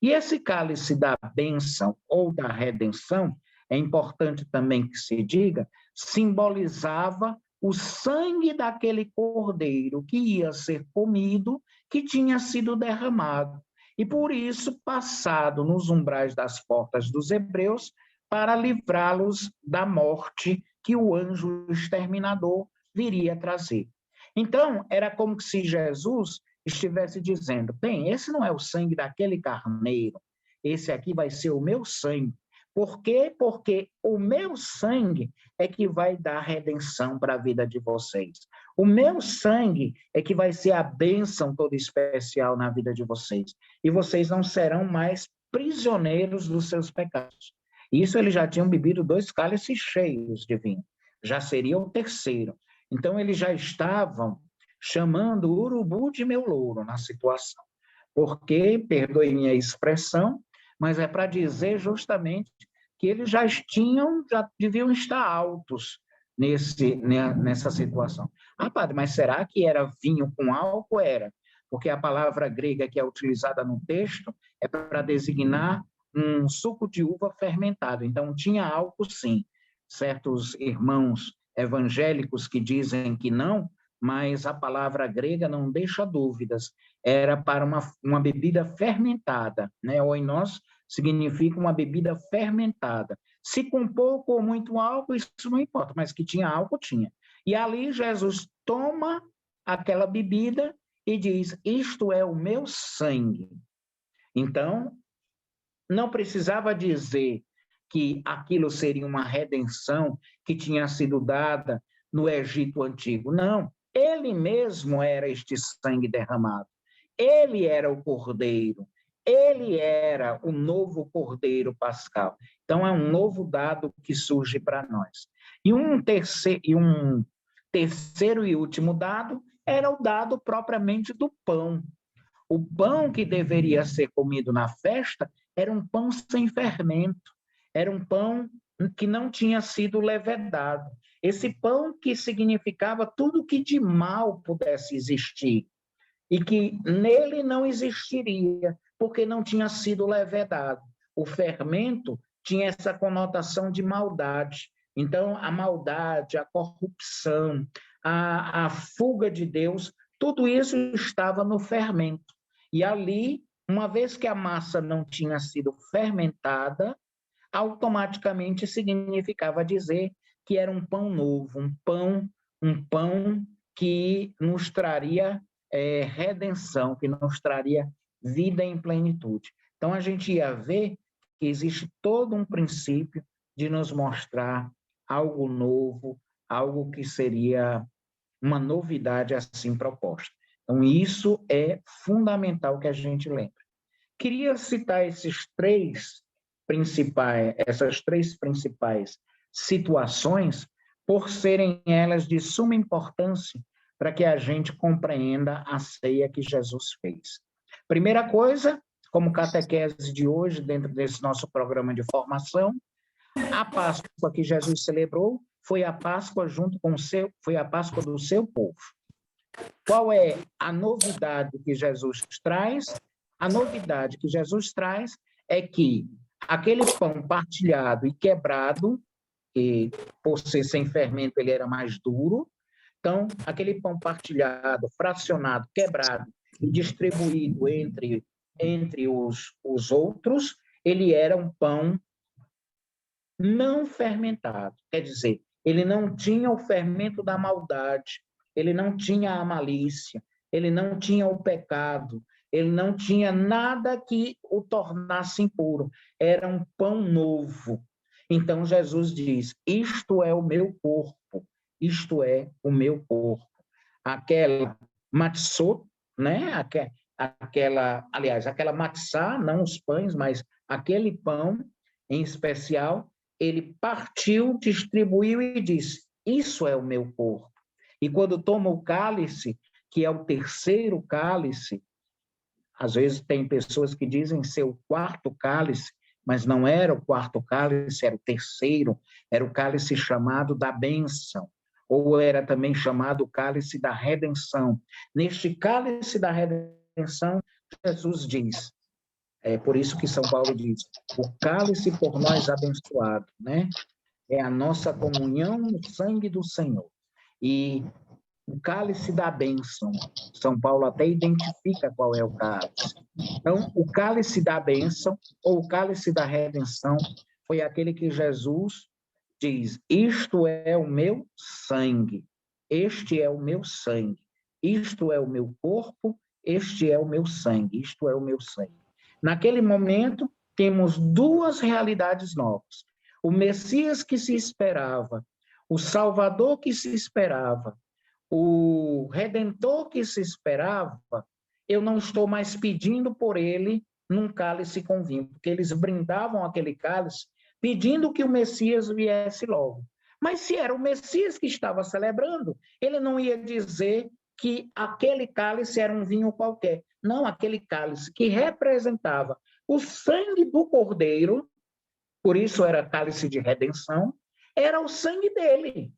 E esse cálice da bênção ou da redenção, é importante também que se diga, simbolizava o sangue daquele cordeiro que ia ser comido, que tinha sido derramado. E por isso, passado nos umbrais das portas dos hebreus, para livrá-los da morte que o anjo exterminador viria trazer. Então, era como se Jesus estivesse dizendo, bem, esse não é o sangue daquele carneiro, esse aqui vai ser o meu sangue. Por quê? Porque o meu sangue é que vai dar redenção para a vida de vocês. O meu sangue é que vai ser a bênção toda especial na vida de vocês. E vocês não serão mais prisioneiros dos seus pecados. Isso eles já tinham bebido 2 cálices cheios de vinho. Já seria o terceiro. Então, eles já estavam chamando o urubu de meu louro na situação. Porque, perdoe minha expressão, mas é para dizer justamente que eles já deviam estar altos nessa situação. Ah, padre, mas será que era vinho com álcool? Era, porque a palavra grega que é utilizada no texto é para designar um suco de uva fermentado. Então, tinha álcool, sim. Certos irmãos evangélicos que dizem que não, mas a palavra grega não deixa dúvidas. Era para uma bebida fermentada, né? Oinos significa uma bebida fermentada. Se com pouco ou muito álcool, isso não importa, mas que tinha álcool, tinha. E ali Jesus toma aquela bebida e diz, isto é o meu sangue. Então, não precisava dizer que aquilo seria uma redenção que tinha sido dada no Egito Antigo. Não, ele mesmo era este sangue derramado. Ele era o Cordeiro. Ele era o novo Cordeiro Pascal. Então, é um novo dado que surge para nós. E um terceiro e último dado era o dado propriamente do pão. O pão que deveria ser comido na festa era um pão sem fermento, era um pão que não tinha sido levedado. Esse pão que significava tudo que de mal pudesse existir e que nele não existiria, porque não tinha sido levedado. O fermento tinha essa conotação de maldade. Então, a maldade, a corrupção, a fuga de Deus, tudo isso estava no fermento. E ali, uma vez que a massa não tinha sido fermentada, automaticamente significava dizer que era um pão novo, um pão que nos traria redenção, que nos traria vida em plenitude. Então, a gente ia ver que existe todo um princípio de nos mostrar algo novo, algo que seria uma novidade assim proposta. Então, isso é fundamental que a gente lembre. Queria citar essas três principais situações, por serem elas de suma importância para que a gente compreenda a ceia que Jesus fez. Primeira coisa, como catequese de hoje, dentro desse nosso programa de formação, a Páscoa que Jesus celebrou foi a Páscoa foi a Páscoa do seu povo. Qual é a novidade que Jesus traz? A novidade que Jesus traz é que aquele pão partilhado e quebrado, que por ser sem fermento ele era mais duro, então aquele pão partilhado, fracionado, quebrado e distribuído entre os outros, ele era um pão não fermentado, quer dizer, ele não tinha o fermento da maldade, ele não tinha a malícia, ele não tinha o pecado, ele não tinha nada que o tornasse impuro, era um pão novo. Então Jesus diz, isto é o meu corpo, isto é o meu corpo. Aquela matzot, né? Aquela matzá, não os pães, mas aquele pão em especial, ele partiu, distribuiu e disse, isso é o meu corpo. E quando toma o cálice, que é o terceiro cálice, às vezes tem pessoas que dizem ser o quarto cálice, mas não era o quarto cálice, era o terceiro, era o cálice chamado da bênção, ou era também chamado o cálice da redenção. Neste cálice da redenção, Jesus diz, é por isso que São Paulo diz, o cálice por nós abençoado, né? É a nossa comunhão no sangue do Senhor. E o cálice da bênção, São Paulo até identifica qual é o cálice. Então, o cálice da bênção, ou o cálice da redenção, foi aquele que Jesus diz, isto é o meu sangue, este é o meu sangue, isto é o meu corpo, este é o meu sangue, isto é o meu sangue. Naquele momento, temos duas realidades novas. O Messias que se esperava, o Salvador que se esperava, o Redentor que se esperava, eu não estou mais pedindo por ele num cálice com vinho, porque eles brindavam aquele cálice pedindo que o Messias viesse logo. Mas se era o Messias que estava celebrando, ele não ia dizer que aquele cálice era um vinho qualquer. Não, aquele cálice que representava o sangue do Cordeiro, por isso era cálice de redenção, era o sangue dele.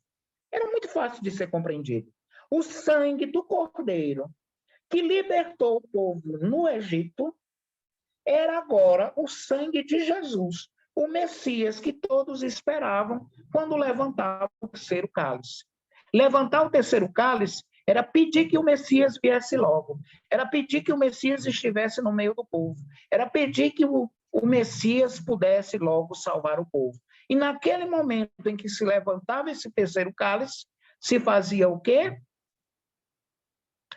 Era muito fácil de ser compreendido. O sangue do Cordeiro, que libertou o povo no Egito, era agora o sangue de Jesus, o Messias que todos esperavam quando levantava o terceiro cálice. Levantar o terceiro cálice era pedir que o Messias viesse logo, era pedir que o Messias estivesse no meio do povo, era pedir que o Messias pudesse logo salvar o povo. E naquele momento em que se levantava esse terceiro cálice, se fazia o quê?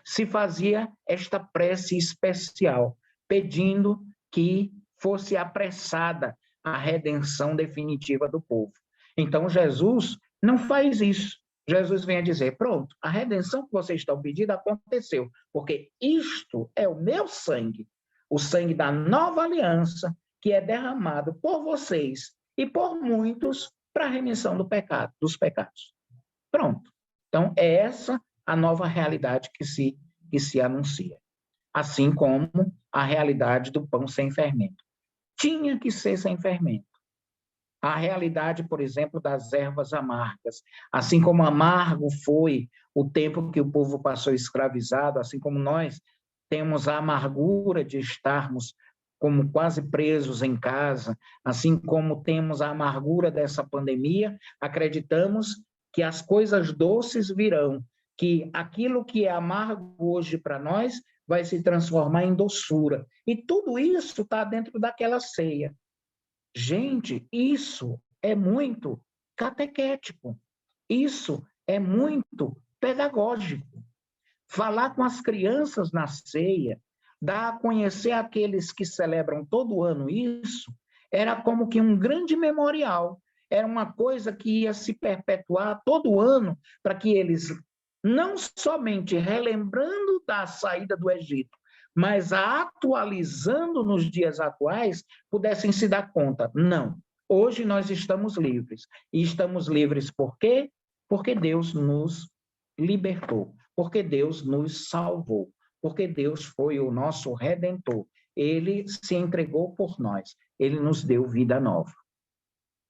Se fazia esta prece especial, pedindo que fosse apressada a redenção definitiva do povo. Então, Jesus não faz isso. Jesus vem a dizer, pronto, a redenção que vocês estão pedindo aconteceu, porque isto é o meu sangue, o sangue da nova aliança, que é derramado por vocês e por muitos para a remissão dos pecados. Pronto. Então, é essa a nova realidade que se anuncia. Assim como a realidade do pão sem fermento. Tinha que ser sem fermento. A realidade, por exemplo, das ervas amargas. Assim como amargo foi o tempo que o povo passou escravizado, assim como nós temos a amargura de estarmos como quase presos em casa, assim como temos a amargura dessa pandemia, acreditamos que as coisas doces virão, que aquilo que é amargo hoje para nós vai se transformar em doçura. E tudo isso está dentro daquela ceia. Gente, isso é muito catequético. Isso é muito pedagógico. Falar com as crianças na ceia, dar a conhecer aqueles que celebram todo ano isso, era como que um grande memorial. Era uma coisa que ia se perpetuar todo ano, para que eles, não somente relembrando da saída do Egito, mas a atualizando nos dias atuais, pudessem se dar conta. Não, hoje nós estamos livres. E estamos livres por quê? Porque Deus nos libertou, porque Deus nos salvou, porque Deus foi o nosso Redentor. Ele se entregou por nós, ele nos deu vida nova.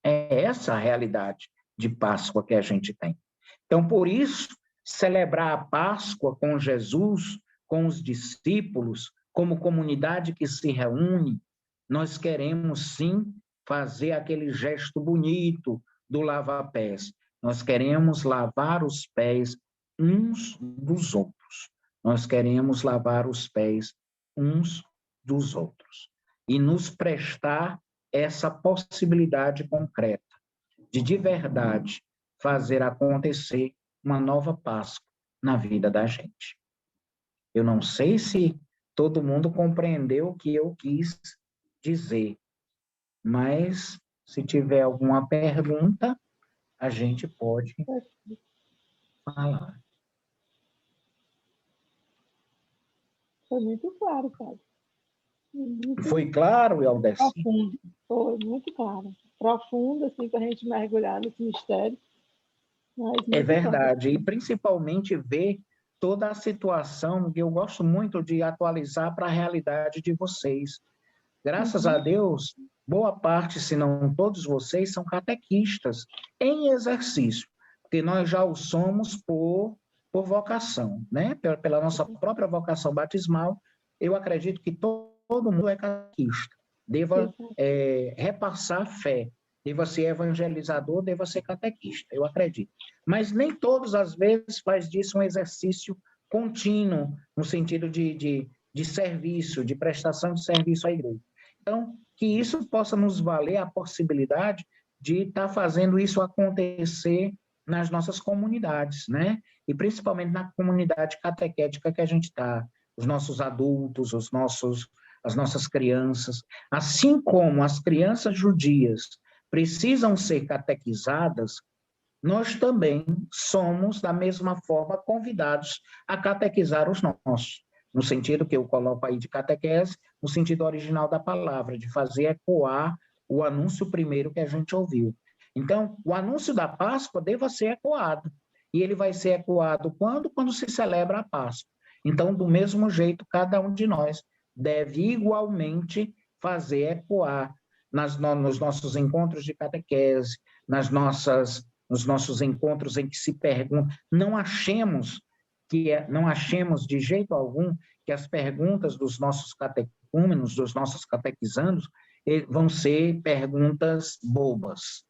É essa a realidade de Páscoa que a gente tem. Então, por isso, celebrar a Páscoa com Jesus, com os discípulos, como comunidade que se reúne, nós queremos sim fazer aquele gesto bonito do lava-pés. Nós queremos lavar os pés uns dos outros. Nós queremos lavar os pés uns dos outros. E nos prestar essa possibilidade concreta de verdade, fazer acontecer uma nova Páscoa na vida da gente. Eu não sei se todo mundo compreendeu o que eu quis dizer, mas se tiver alguma pergunta, a gente pode falar. Foi muito claro, Padre. Foi claro, Aldeci? Profundo. Foi muito claro. Profundo, assim, para a gente mergulhar nesse mistério. É verdade, e principalmente ver toda a situação, que eu gosto muito de atualizar para a realidade de vocês. Graças a Deus, boa parte, se não todos vocês, são catequistas em exercício, porque nós já o somos por vocação, né? Pela nossa própria vocação batismal, eu acredito que todo mundo é catequista, deva repassar fé, deva ser evangelizador, deva ser catequista, eu acredito. Mas nem todos, às vezes, faz disso um exercício contínuo, no sentido de serviço, de prestação de serviço à igreja. Então, que isso possa nos valer a possibilidade de estar fazendo isso acontecer nas nossas comunidades, né? E principalmente na comunidade catequética que a gente está, os nossos adultos, as nossas crianças, assim como as crianças judias precisam ser catequizadas, nós também somos, da mesma forma, convidados a catequizar os nossos, no sentido que eu coloco aí de catequese, no sentido original da palavra, de fazer ecoar o anúncio primeiro que a gente ouviu. Então, o anúncio da Páscoa deva ser ecoado, e ele vai ser ecoado quando? Quando se celebra a Páscoa. Então, do mesmo jeito, cada um de nós deve igualmente fazer ecoar nos nossos encontros de catequese, nos nossos encontros em que se pergunta, não achemos de jeito algum que as perguntas dos nossos catecúmenos, dos nossos catequizandos, vão ser perguntas bobas.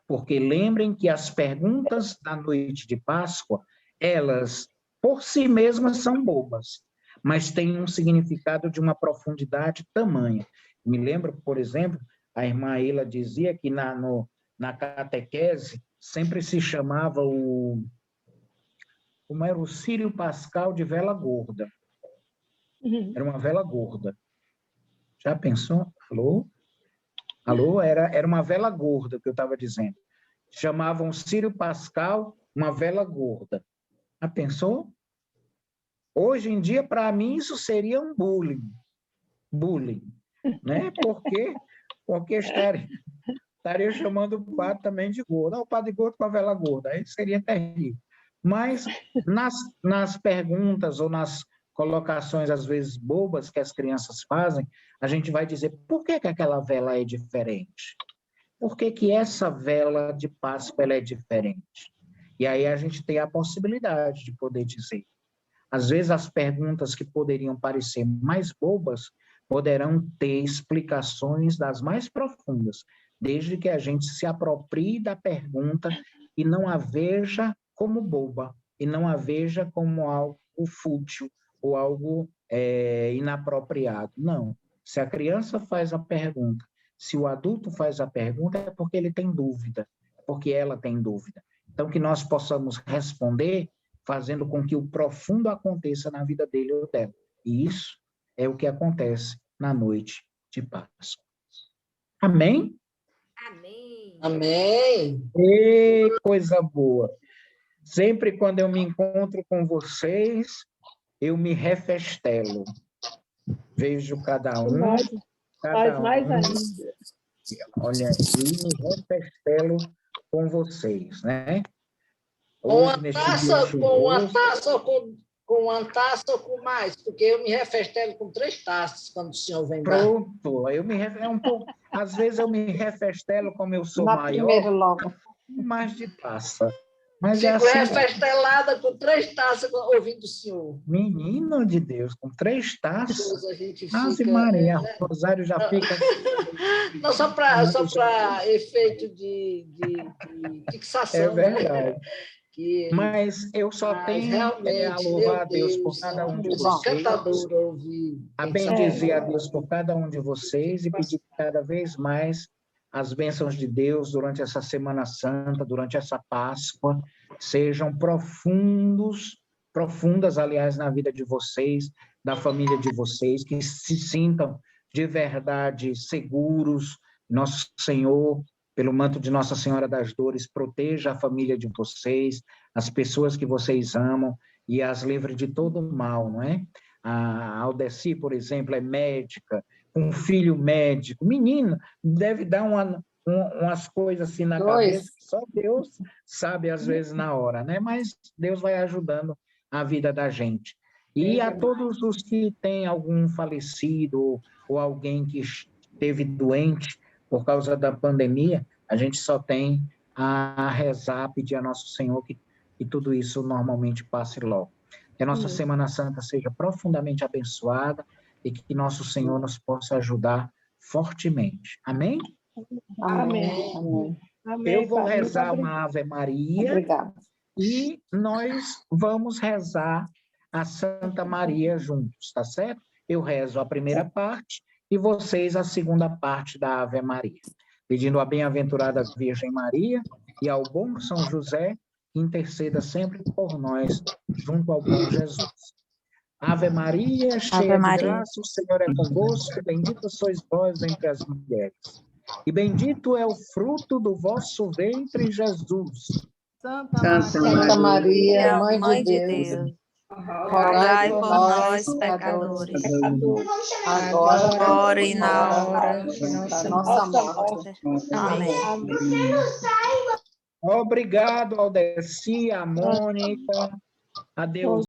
Porque lembrem que as perguntas da noite de Páscoa, elas, por si mesmas, são bobas, mas têm um significado de uma profundidade tamanha. Me lembro, por exemplo, a irmã Ela dizia que na catequese sempre se chamava como era o Círio Pascal de vela gorda. Era uma vela gorda. Já pensou? Alô? Alô? Era uma vela gorda que eu estava dizendo. Chamavam Círio Pascal uma vela gorda. Já pensou? Hoje em dia, para mim, isso seria um bullying. Bullying. Né? Porque estaria chamando o padre também de gordo. Não, o padre gordo com a vela gorda. Aí seria terrível. Mas nas perguntas ou nas colocações, às vezes, bobas que as crianças fazem, a gente vai dizer, por que aquela vela é diferente? Por que essa vela de Páscoa ela é diferente? E aí a gente tem a possibilidade de poder dizer. Às vezes, as perguntas que poderiam parecer mais bobas poderão ter explicações das mais profundas, desde que a gente se aproprie da pergunta e não a veja como boba, e não a veja como algo fútil ou algo inapropriado. Não. Se a criança faz a pergunta, se o adulto faz a pergunta, é porque ele tem dúvida, porque ela tem dúvida. Então, que nós possamos responder fazendo com que o profundo aconteça na vida dele ou dela. E isso é o que acontece na noite de Páscoa. Amém? Amém. Amém. E coisa boa. Sempre quando eu me encontro com vocês, eu me refestelo. Vejo cada um. Faz mais ainda. Olha, e me refestelo com vocês, né? Com uma Hoje, neste taça, dia com uma chuvoso, taça com uma taça ou com mais? Porque eu me refestelo com 3 taças quando o senhor vem dar. pronto, às vezes eu me refestelo como eu sou Na maior, primeira logo. mais de taça. Mas é Fico assim, refestelada com 3 taças ouvindo o senhor. menino de Deus, com 3 taças. Depois a gente Ave fica... Maria, o Rosário já fica... Não, só para efeito de fixação. É verdade. Né? Que... Mas eu só Mas tenho realmente, a louvar a Deus meu por Deus, cada um de muito vocês, encantador ouvir. a bendizer a Deus por cada um de vocês e pedir cada vez mais as bênçãos de Deus durante essa Semana Santa, durante essa Páscoa, sejam profundas, aliás, na vida de vocês, da família de vocês, que se sintam de verdade seguros. Nosso Senhor, pelo manto de Nossa Senhora das Dores, proteja a família de vocês, as pessoas que vocês amam e as livre de todo mal, não é? A Aldeci, por exemplo, é médica, um filho médico, menino, deve dar umas coisas assim na cabeça, que só Deus sabe, às vezes, na hora, né? Mas Deus vai ajudando a vida da gente. E a todos os que têm algum falecido ou alguém que esteve doente por causa da pandemia, a gente só tem a rezar, pedir a Nosso Senhor que tudo isso normalmente passe logo. Que a nossa Semana Santa seja profundamente abençoada e que Nosso Senhor nos possa ajudar fortemente. Amém? Amém. Amém. Eu vou rezar uma Ave Maria. Obrigada. E nós vamos rezar a Santa Maria juntos, tá certo? Eu rezo a primeira parte e vocês a segunda parte da Ave Maria, pedindo a bem-aventurada Virgem Maria e ao bom São José que interceda sempre por nós junto ao bom Jesus. Ave Maria, cheia de graça, o Senhor é convosco, bendita sois vós entre as mulheres. E bendito é o fruto do vosso ventre, Jesus. Santa Maria, Mãe de Deus, rogai por nós, pecadores, agora e na hora da nossa morte. Amém. Obrigado, Aldeci, a Mônica, a Deus.